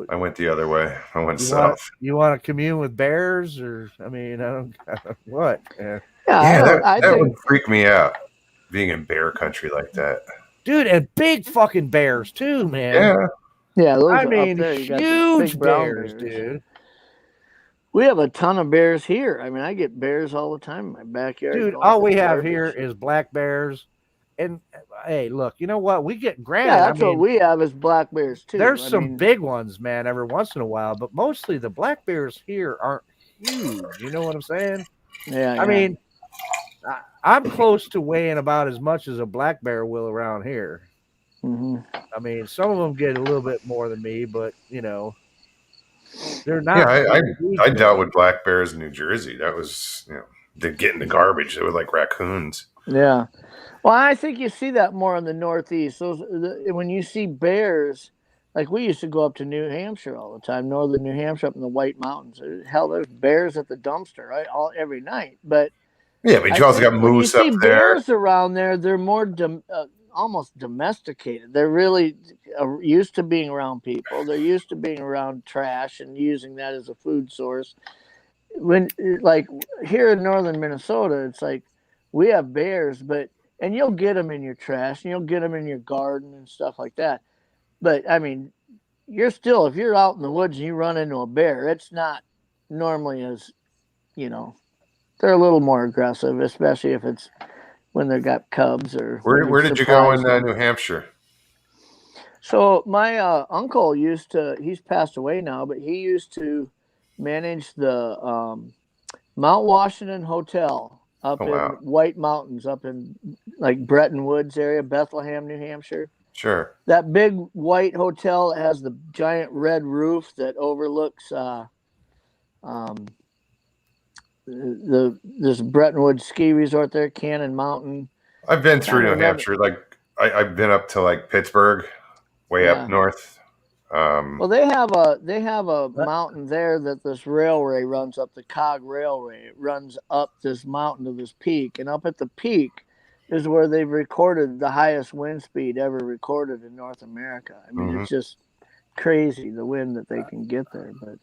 I went the other way. I went south. You want to commune with bears, or I mean, I don't what? Yeah, that would freak me out, being in bear country like that, dude. And big fucking bears too, man. Yeah. Yeah, those I mean, huge bears, dude. We have a ton of bears here. I mean, I get bears all the time in my backyard. Dude, all we have here is black bears and hey, look, you know what? We get granted. Yeah, that's I what mean, we have as black bears too. there's I some mean, big ones, man, every once in a while, but mostly the black bears here aren't huge. You know what I'm saying? yeah, I mean, I'm close to weighing about as much as a black bear will around here. hmm I mean, some of them get a little bit more than me, but you know, they're Yeah, not. I dealt with black bears in New Jersey. That was, they get in the garbage. They were like raccoons. yeah. Well, I think you see that more in the Northeast. When you see bears, like we used to go up to New Hampshire all the time, northern New Hampshire, up in the White Mountains. Hell, there's bears at the dumpster, right, every night. But Yeah, but I you also think got when you moose up see there. bears around there, they're more almost domesticated. They're really used to being around people. They're used to being around trash and using that as a food source. When like here in northern Minnesota, it's like we have bears, and you'll get them in your trash and you'll get them in your garden and stuff like that. But I mean, if you're out in the woods and you run into a bear, it's not normally as, you know, they're a little more aggressive, especially if it's when they've got cubs or Where did you go in New Hampshire? So my uncle he's passed away now, but he used to manage the Mount Washington Hotel up in White Mountains, up in like Bretton Woods area, Bethlehem, New Hampshire. Sure. That big white hotel has the giant red roof that overlooks this Bretton Woods ski resort there, Cannon Mountain. I've been through New Hampshire. Like I've been up to like Pittsburgh, way up north. Well, they have a mountain there that this railway runs up, the Cog Railway. It runs up this mountain to this peak, and up at the peak is where they've recorded the highest wind speed ever recorded in North America. I mean, it's just crazy the wind that they can get there. But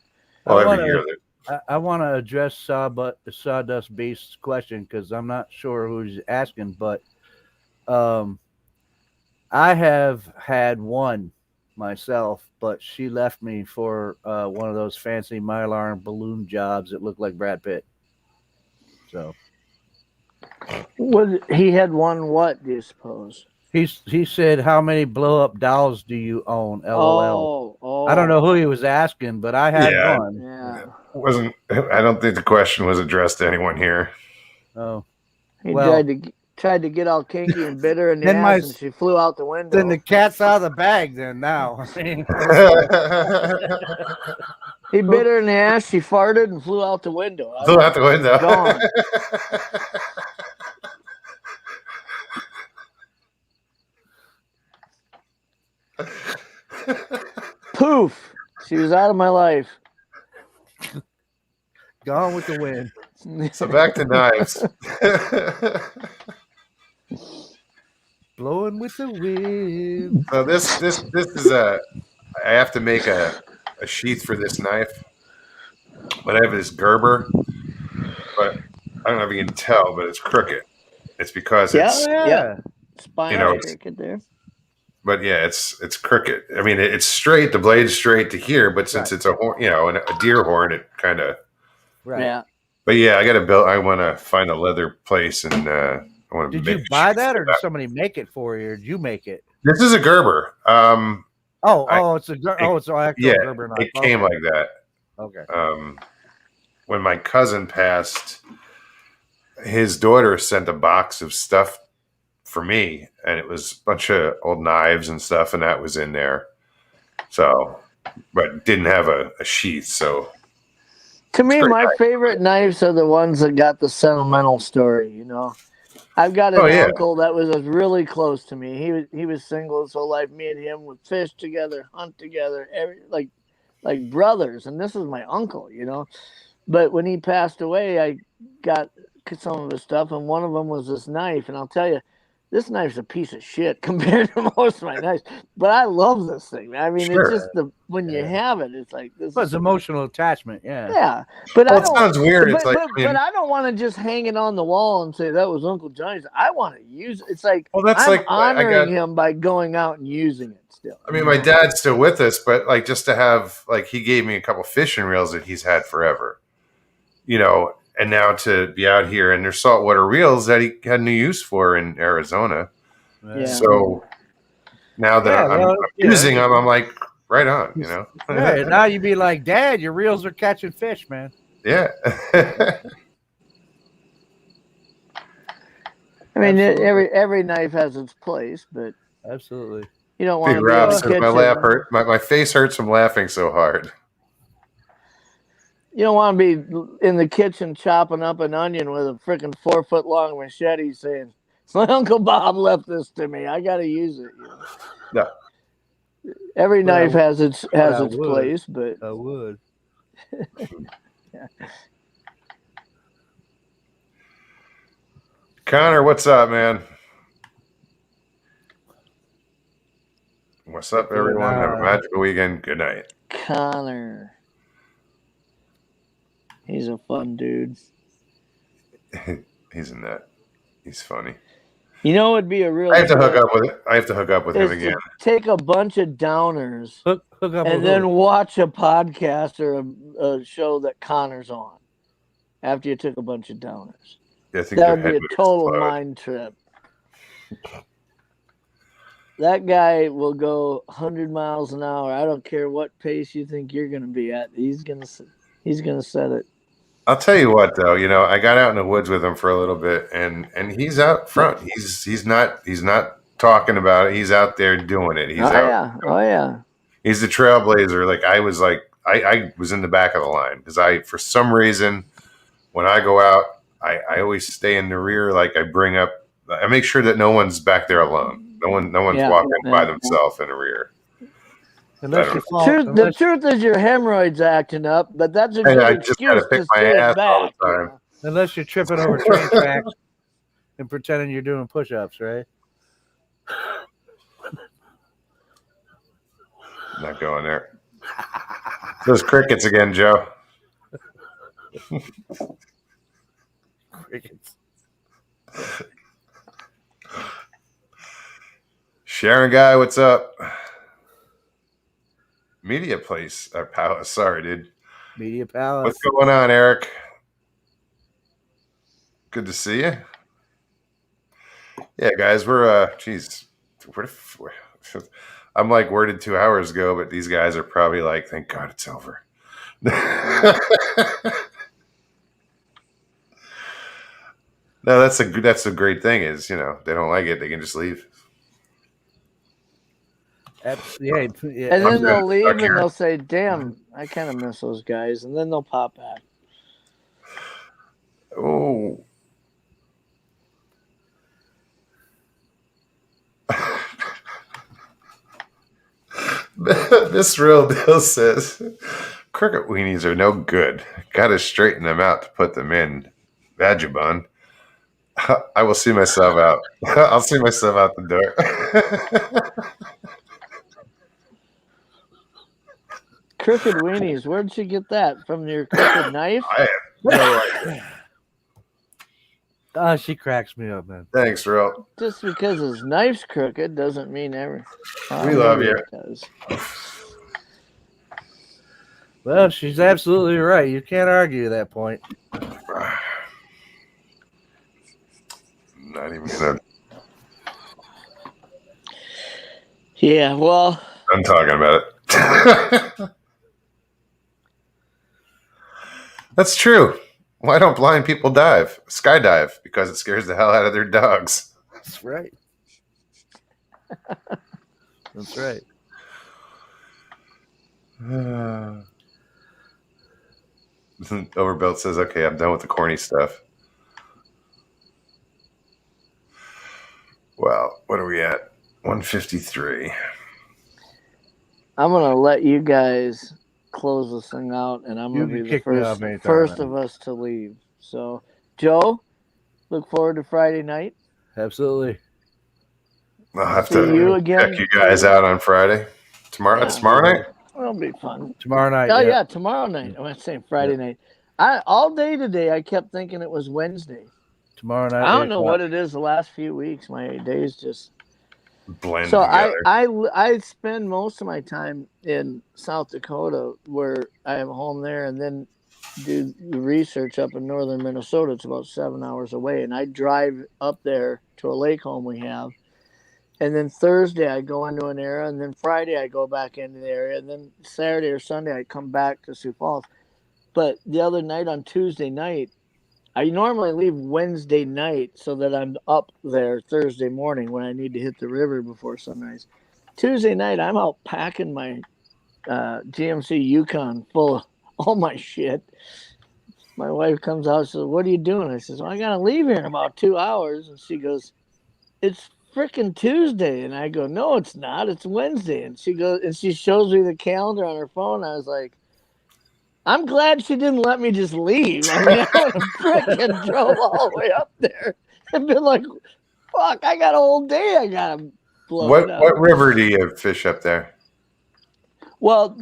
I want to address Sawdust Beast's question because I'm not sure who's asking, but I have had one myself, but she left me for one of those fancy Mylar and balloon jobs that looked like Brad Pitt. So, he had one. What do you suppose? He said, "How many blow up dolls do you own?" LOL. Oh. I don't know who he was asking, but I had one. Yeah. I don't think the question was addressed to anyone here. Oh, he tried to get all kinky and bit her in the ass, and she flew out the window. Then the cat's out of the bag. Then now, he bit her in the ass. She farted and flew out the window. Flew out the window. Gone. Poof! She was out of my life. Gone with the wind. So back to knives. Blowing with the wind. So this is I have to make a sheath for this knife, but I have this Gerber, but I don't know if you can tell, but it's crooked. It's because it's spine crooked there. But yeah, it's crooked. I mean, it's straight. The blade's straight to here, but since it's a horn, a deer horn, it kind of. Right. Yeah. But yeah, I want to find a leather place and I want to. Did you buy that, or did somebody make it for you, or did you make it? This is a Gerber. It's an actual Gerber knife. It came like that. Okay. When my cousin passed, his daughter sent a box of stuff for me, and it was a bunch of old knives and stuff, and that was in there. So, but didn't have a sheath. So, to me, my favorite knives are the ones that got the sentimental story. I've got an uncle that was really close to me. He was single his whole life. Me and him would fish together, hunt together, like brothers. And this is my uncle, But when he passed away, I got some of his stuff, and one of them was this knife. And I'll tell you, this knife's a piece of shit compared to most of my knives. But I love this thing. I mean, it's just when you have it, it's like this. It's emotional attachment, yeah. Yeah, but it sounds weird. But I don't want to just hang it on the wall and say that was Uncle Johnny's. I want to use it. It's like I'm honoring him by going out and using it still. I mean, my dad's still with us, but like just to have he gave me a couple fishing reels that he's had forever, and now to be out here and there's saltwater reels that he had no use for in Arizona. Yeah. So now that I'm using them, I'm like, right on, you know. Right. Now you'd be like, Dad, your reels are catching fish, man. Yeah. I mean, Absolutely. every knife has its place, but Absolutely. you don't Big want to be in Rob the says my kitchen. laugh hurt. My face hurts from laughing so hard. You don't want to be in the kitchen chopping up an onion with a freaking 4 foot long machete, saying, "My Uncle Bob left this to me. I got to use it." You know? No. Every But knife has its I would. place, but I would. Connor, what's up, man? What's up, everyone? Have a magical weekend. Good night. Connor, he's a fun dude. He's a nut. He's funny. You know, it'd be a real. I have to hook up with him is again. to take a bunch of downers Hook up and with then who? watch a podcast or a show that Connor's on. After you took a bunch of downers, I think that their would head be a would total explode. mind trip. That guy will go 100 miles an hour. I don't care what pace you think you're going to be at. He's gonna set it. I'll tell you what, though. You know, I got out in the woods with him for a little bit, and he's out front. He's not talking about it. He's out there doing it. He's Oh yeah. He's the trailblazer. I was in the back of the line because for some reason, when I go out, I always stay in the rear. I make sure that no one's back there alone. No one's walking by themselves in the rear. The truth is your hemorrhoids acting up, but that's a good excuse to stay back. All the time. Unless you're tripping over train tracks and pretending you're doing push-ups, right? Not going there. Those crickets again, Joe. Crickets. Sharon guy, what's up? Media Place, Palace. Sorry, dude. Media Palace. What's going on, Eric? Good to see you. Yeah, guys, we're I'm like, where did 2 hours go? But these guys are probably like, thank God it's over. No, that's a great thing is, you know, they don't like it, they can just leave. Yeah. And then they'll leave and they'll say, damn, I kind of miss those guys. And then they'll pop back. Oh. This real deal says cricket weenies are no good. Gotta straighten them out to put them in. Vagabond. I will see myself out. I'll see myself out the door. Crooked weenies. Where'd you get that? From your crooked knife? She cracks me up, man. Thanks, Real. Just because his knife's crooked doesn't mean everything. We love you. Well, she's absolutely right. You can't argue that point. Not even gonna. Yeah, well. I'm talking about it. That's true. Why don't blind people skydive? Because it scares the hell out of their dogs. That's right. That's right. Overbuilt says, okay, I'm done with the corny stuff. Well, what are we at? 153. I'm going to let you guys close this thing out, and I'm going to be the first of us to leave. So, Joe, look forward to Friday night. Absolutely. I'll have to check you guys out on Friday. Tomorrow night? It'll be fun. Tomorrow night. Oh, yeah, tomorrow night. I'm saying Friday night. All day today, I kept thinking it was Wednesday. Tomorrow night. I don't know what it is the last few weeks. My days just blend together. So I spend most of my time in South Dakota, where I have a home there, and then do the research up in northern Minnesota. It's about 7 hours away, and I drive up there to a lake home we have, and then Thursday I go into an area, and then Friday I go back into the area, and then Saturday or Sunday I come back to Sioux Falls. But the other night on Tuesday night, I normally leave Wednesday night so that I'm up there Thursday morning when I need to hit the river before sunrise. Tuesday night, I'm out packing my GMC Yukon full of all my shit. My wife comes out and says, "What are you doing?" I says, "Well, I got to leave here in about 2 hours." And she goes, "It's freaking Tuesday." And I go, "No, it's not. It's Wednesday." And she goes, and she shows me the calendar on her phone. I was like, I'm glad she didn't let me just leave. I mean, I would have freaking drove all the way up there and been like, fuck, I got a whole day I got to blow out. What river do you fish up there? Well,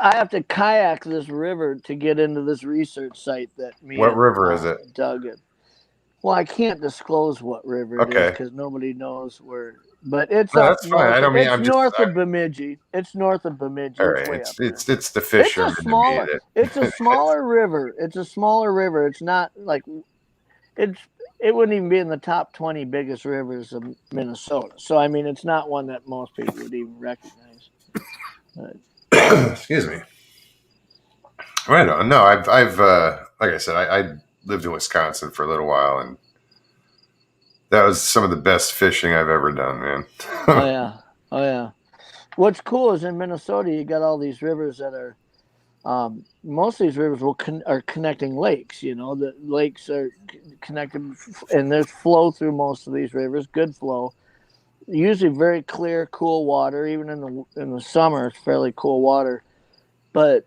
I have to kayak this river to get into this research site that me What river is it? Doug it. Well, I can't disclose what river it is because nobody knows where. But it's that's fine. I don't mean it's north of Bemidji. It's north of Bemidji. All right, it's the fishermen. It's a smaller river. It's a smaller river. It's not like it wouldn't even be in the top 20 biggest rivers of Minnesota. So I mean, it's not one that most people would even recognize. Excuse me. Right on. No, I've like I said, I lived in Wisconsin for a little while, and that was some of the best fishing I've ever done, man. Oh yeah. What's cool is in Minnesota, you got all these rivers that are. Most of these rivers are connecting lakes. You know, the lakes are connected, and there's flow through most of these rivers. Good flow. Usually very clear, cool water. Even in the summer, it's fairly cool water. But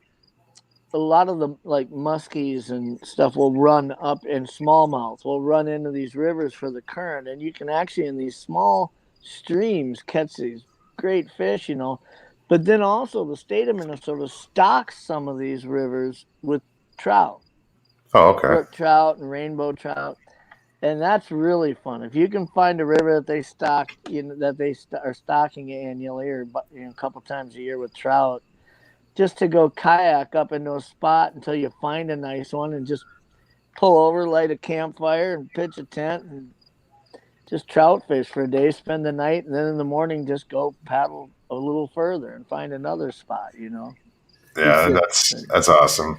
a lot of the like muskies and stuff will run up, and smallmouth will run into these rivers for the current, and you can actually in these small streams catch these great fish, you know. But then also the state of Minnesota stocks some of these rivers with trout. Oh, okay. Brook trout and rainbow trout, and that's really fun. If you can find a river that they stock, that they are stocking annually or a couple times a year with trout, just to go kayak up into a spot until you find a nice one and just pull over, light a campfire, and pitch a tent and just trout fish for a day, spend the night, and then in the morning just go paddle a little further and find another spot, you know. Yeah, that's awesome.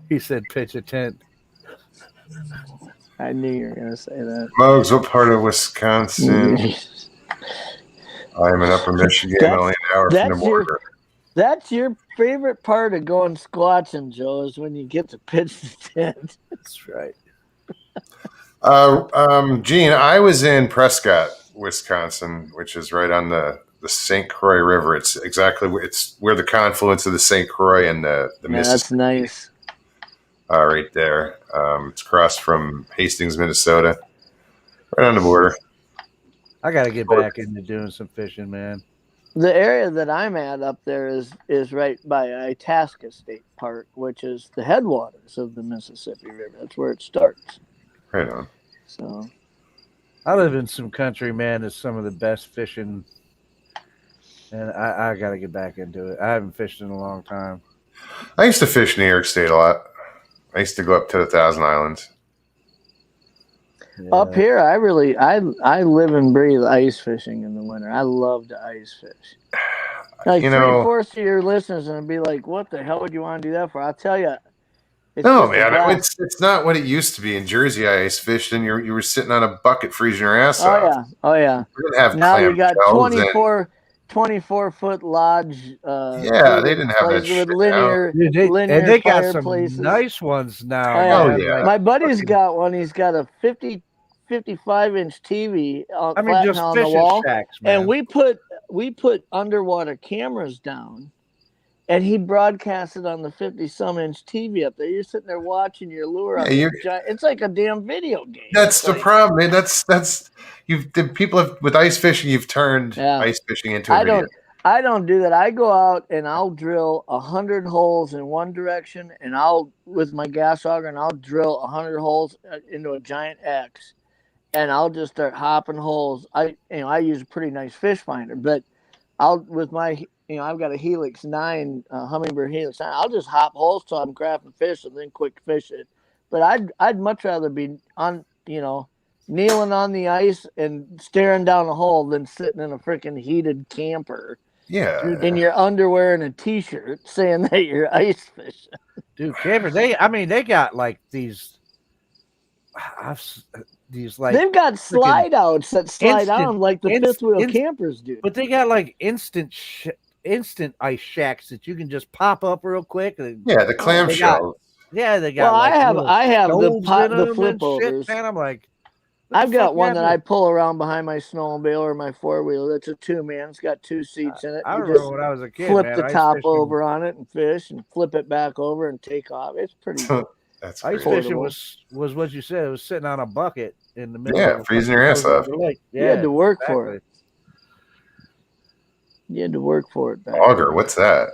He said pitch a tent. I knew you were going to say that. Mugs, what part of Wisconsin? I'm in Upper Michigan, only an hour from the border. That's your favorite part of going squatching, Joe, is when you get to pitch the tent. That's right. Gene, I was in Prescott, Wisconsin, which is right on the St. Croix River. It's where the confluence of the St. Croix and the Mississippi. That's nice. Right there. It's across from Hastings, Minnesota, right on the border. I got to get back into doing some fishing, man. The area that I'm at up there is right by Itasca State Park, which is the headwaters of the Mississippi River. That's where it starts. Right on. So, I live in some country, man. It's some of the best fishing, and I got to get back into it. I haven't fished in a long time. I used to fish New York State a lot. I used to go up to the Thousand Islands. yeah. Up here, I live and breathe ice fishing in the winter. I love to ice fish. Like 3/4 of your listeners and be like, "What the hell would you want to do that for?" I'll tell you. No, man, it's not what it used to be. In Jersey, I ice fished, and you were sitting on a bucket freezing your ass off. Oh yeah. We didn't have now you got 24-foot lodge. Yeah, they didn't have that shit. Linear and they got some places. nice ones now. Oh yeah. My buddy's got one. He's got a 55-inch TV on the wall, shacks, man. and we put underwater cameras down, and he broadcasted on the 50-some-inch TV up there. You're sitting there watching your lure. It's like a damn video game. That's the problem, man. That's with ice fishing. You've turned ice fishing into a video. I don't do that. I go out and I'll drill 100 holes in one direction, and with my gas auger, and I'll drill 100 holes into a giant X, and I'll just start hopping holes. I use a pretty nice fish finder, but I've got a Helix 9, Humminbird Helix 9. I'll just hop holes till I'm crapping fish and then quick fish it. But I'd much rather be on, kneeling on the ice and staring down a hole than sitting in a freaking heated camper Yeah. in your underwear and a t-shirt saying that you're ice fishing. Dude, campers, they got like these like They've got slide outs that slide instant- down like the fifth wheel campers do. but they got like instant ice shacks that you can just pop up real quick. Yeah, the clamshell. They got. Well, like I have the the flip shit, overs. man. I'm like, what I've the got fuck one that I happened? pull around behind my snowmobile or my four-wheeler. It's a two-man. It's got two seats in it. I You remember just when I was a kid, flip man, the ice top fishing- over on it and fish, and flip it back over and take off. It's pretty. That's Ice crazy. fishing was what you said. It was sitting on a bucket in the middle. Yeah, of a freezing your ass frozen off. lake. You had to work for exactly. it. You had to work for it. Back Auger, then. what's that?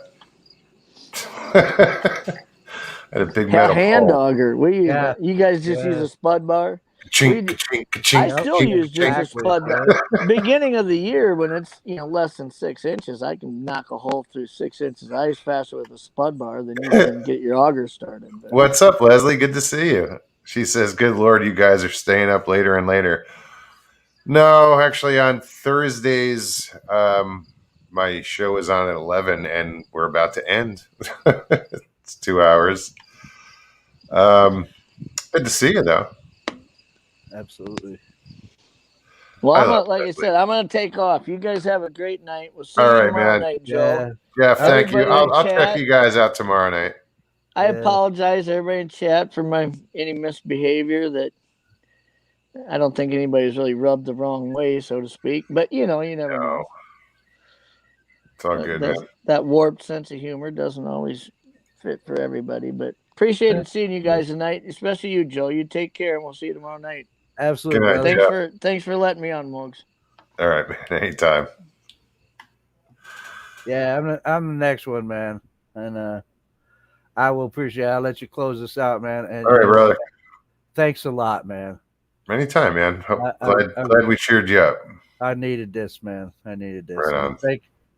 Had a big A metal hand pole. auger. Yeah. You guys just use Yeah. a spud bar. Ka-chink, We- ka-chink, I ka-chink, still ka-chink, use just a Exactly. spud bar. Beginning of the year when it's less than 6 inches, I can knock a hole through 6 inches ice faster with a spud bar than you can get your auger started. But What's up, Leslie? Good to see you. She says, good Lord, you guys are staying up later and later. No, actually, on Thursdays, my show is on at 11, and we're about to end. It's 2 hours. Good to see you, though. Absolutely. well, like I said, I'm gonna take off. You guys have a great night. We'll see All you right, tomorrow man. night, Joe. Jeff, thank you. Everybody in I'll check chat. you guys out tomorrow night. I Yeah. apologize, everybody in chat, for any misbehavior that I don't think anybody's really rubbed the wrong way, so to speak. But you never know. No. It's all good, man. That warped sense of humor doesn't always fit for everybody. But appreciated seeing you guys tonight, especially you, Joe. You take care, and we'll see you tomorrow night. Absolutely. Good night, brother. Jeff. Thanks for letting me on, Mugs. All right, man. Anytime. Yeah, I'm the next one, man, and I will appreciate it. I'll let you close this out, man. And All right, brother. thanks a lot, man. Anytime, man. I- Glad we cheered you up. I needed this, man. I needed this. Right on.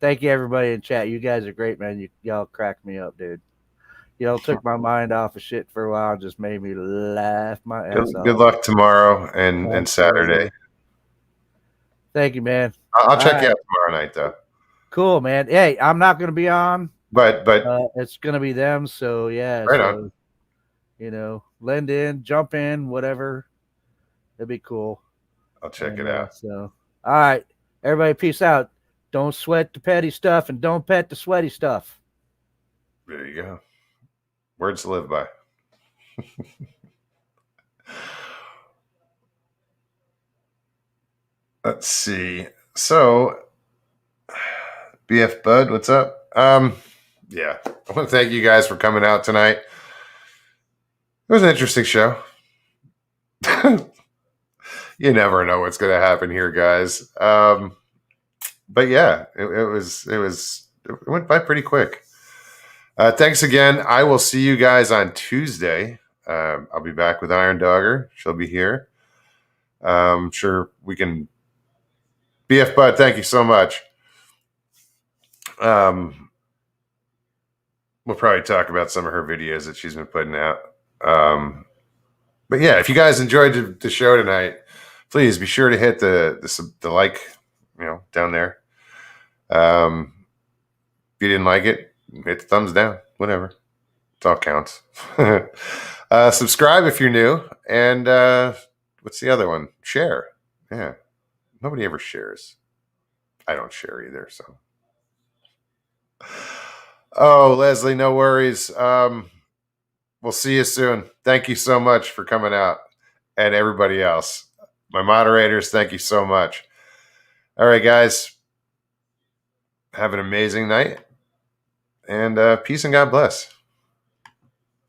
Thank you, everybody in chat. You guys are great, man. Y'all cracked me up, dude. Took my mind off of shit for a while, just made me laugh my ass off. Good luck tomorrow and Saturday. Thank you, man. I'll check All you out tomorrow night, though. Cool, man. Hey, I'm not gonna be on. But It's gonna be them. So yeah. Right on. Lend in, jump in, whatever. It'd be cool. I'll check it out. So, all right, everybody, peace out. Don't sweat the petty stuff and don't pet the sweaty stuff. There you go. Words to live by. Let's see. So, BF Bud, what's up? Yeah, I want to thank you guys for coming out tonight. It was an interesting show. You never know what's going to happen here, guys. But yeah, it went by pretty quick. Thanks again. I will see you guys on Tuesday. I'll be back with Iron Dogger. She'll be here. Sure we can. BF Bud, thank you so much. We'll probably talk about some of her videos that she's been putting out. But yeah, if you guys enjoyed the show tonight, please be sure to hit the like, down there. If you didn't like it, hit the thumbs down. Whatever, it all counts. Subscribe if you're new, and what's the other one? Share. Yeah, nobody ever shares. I don't share either. So, oh, Leslie, no worries. We'll see you soon. Thank you so much for coming out, and everybody else. My moderators, thank you so much. All right, guys. Have an amazing night, and peace and God bless.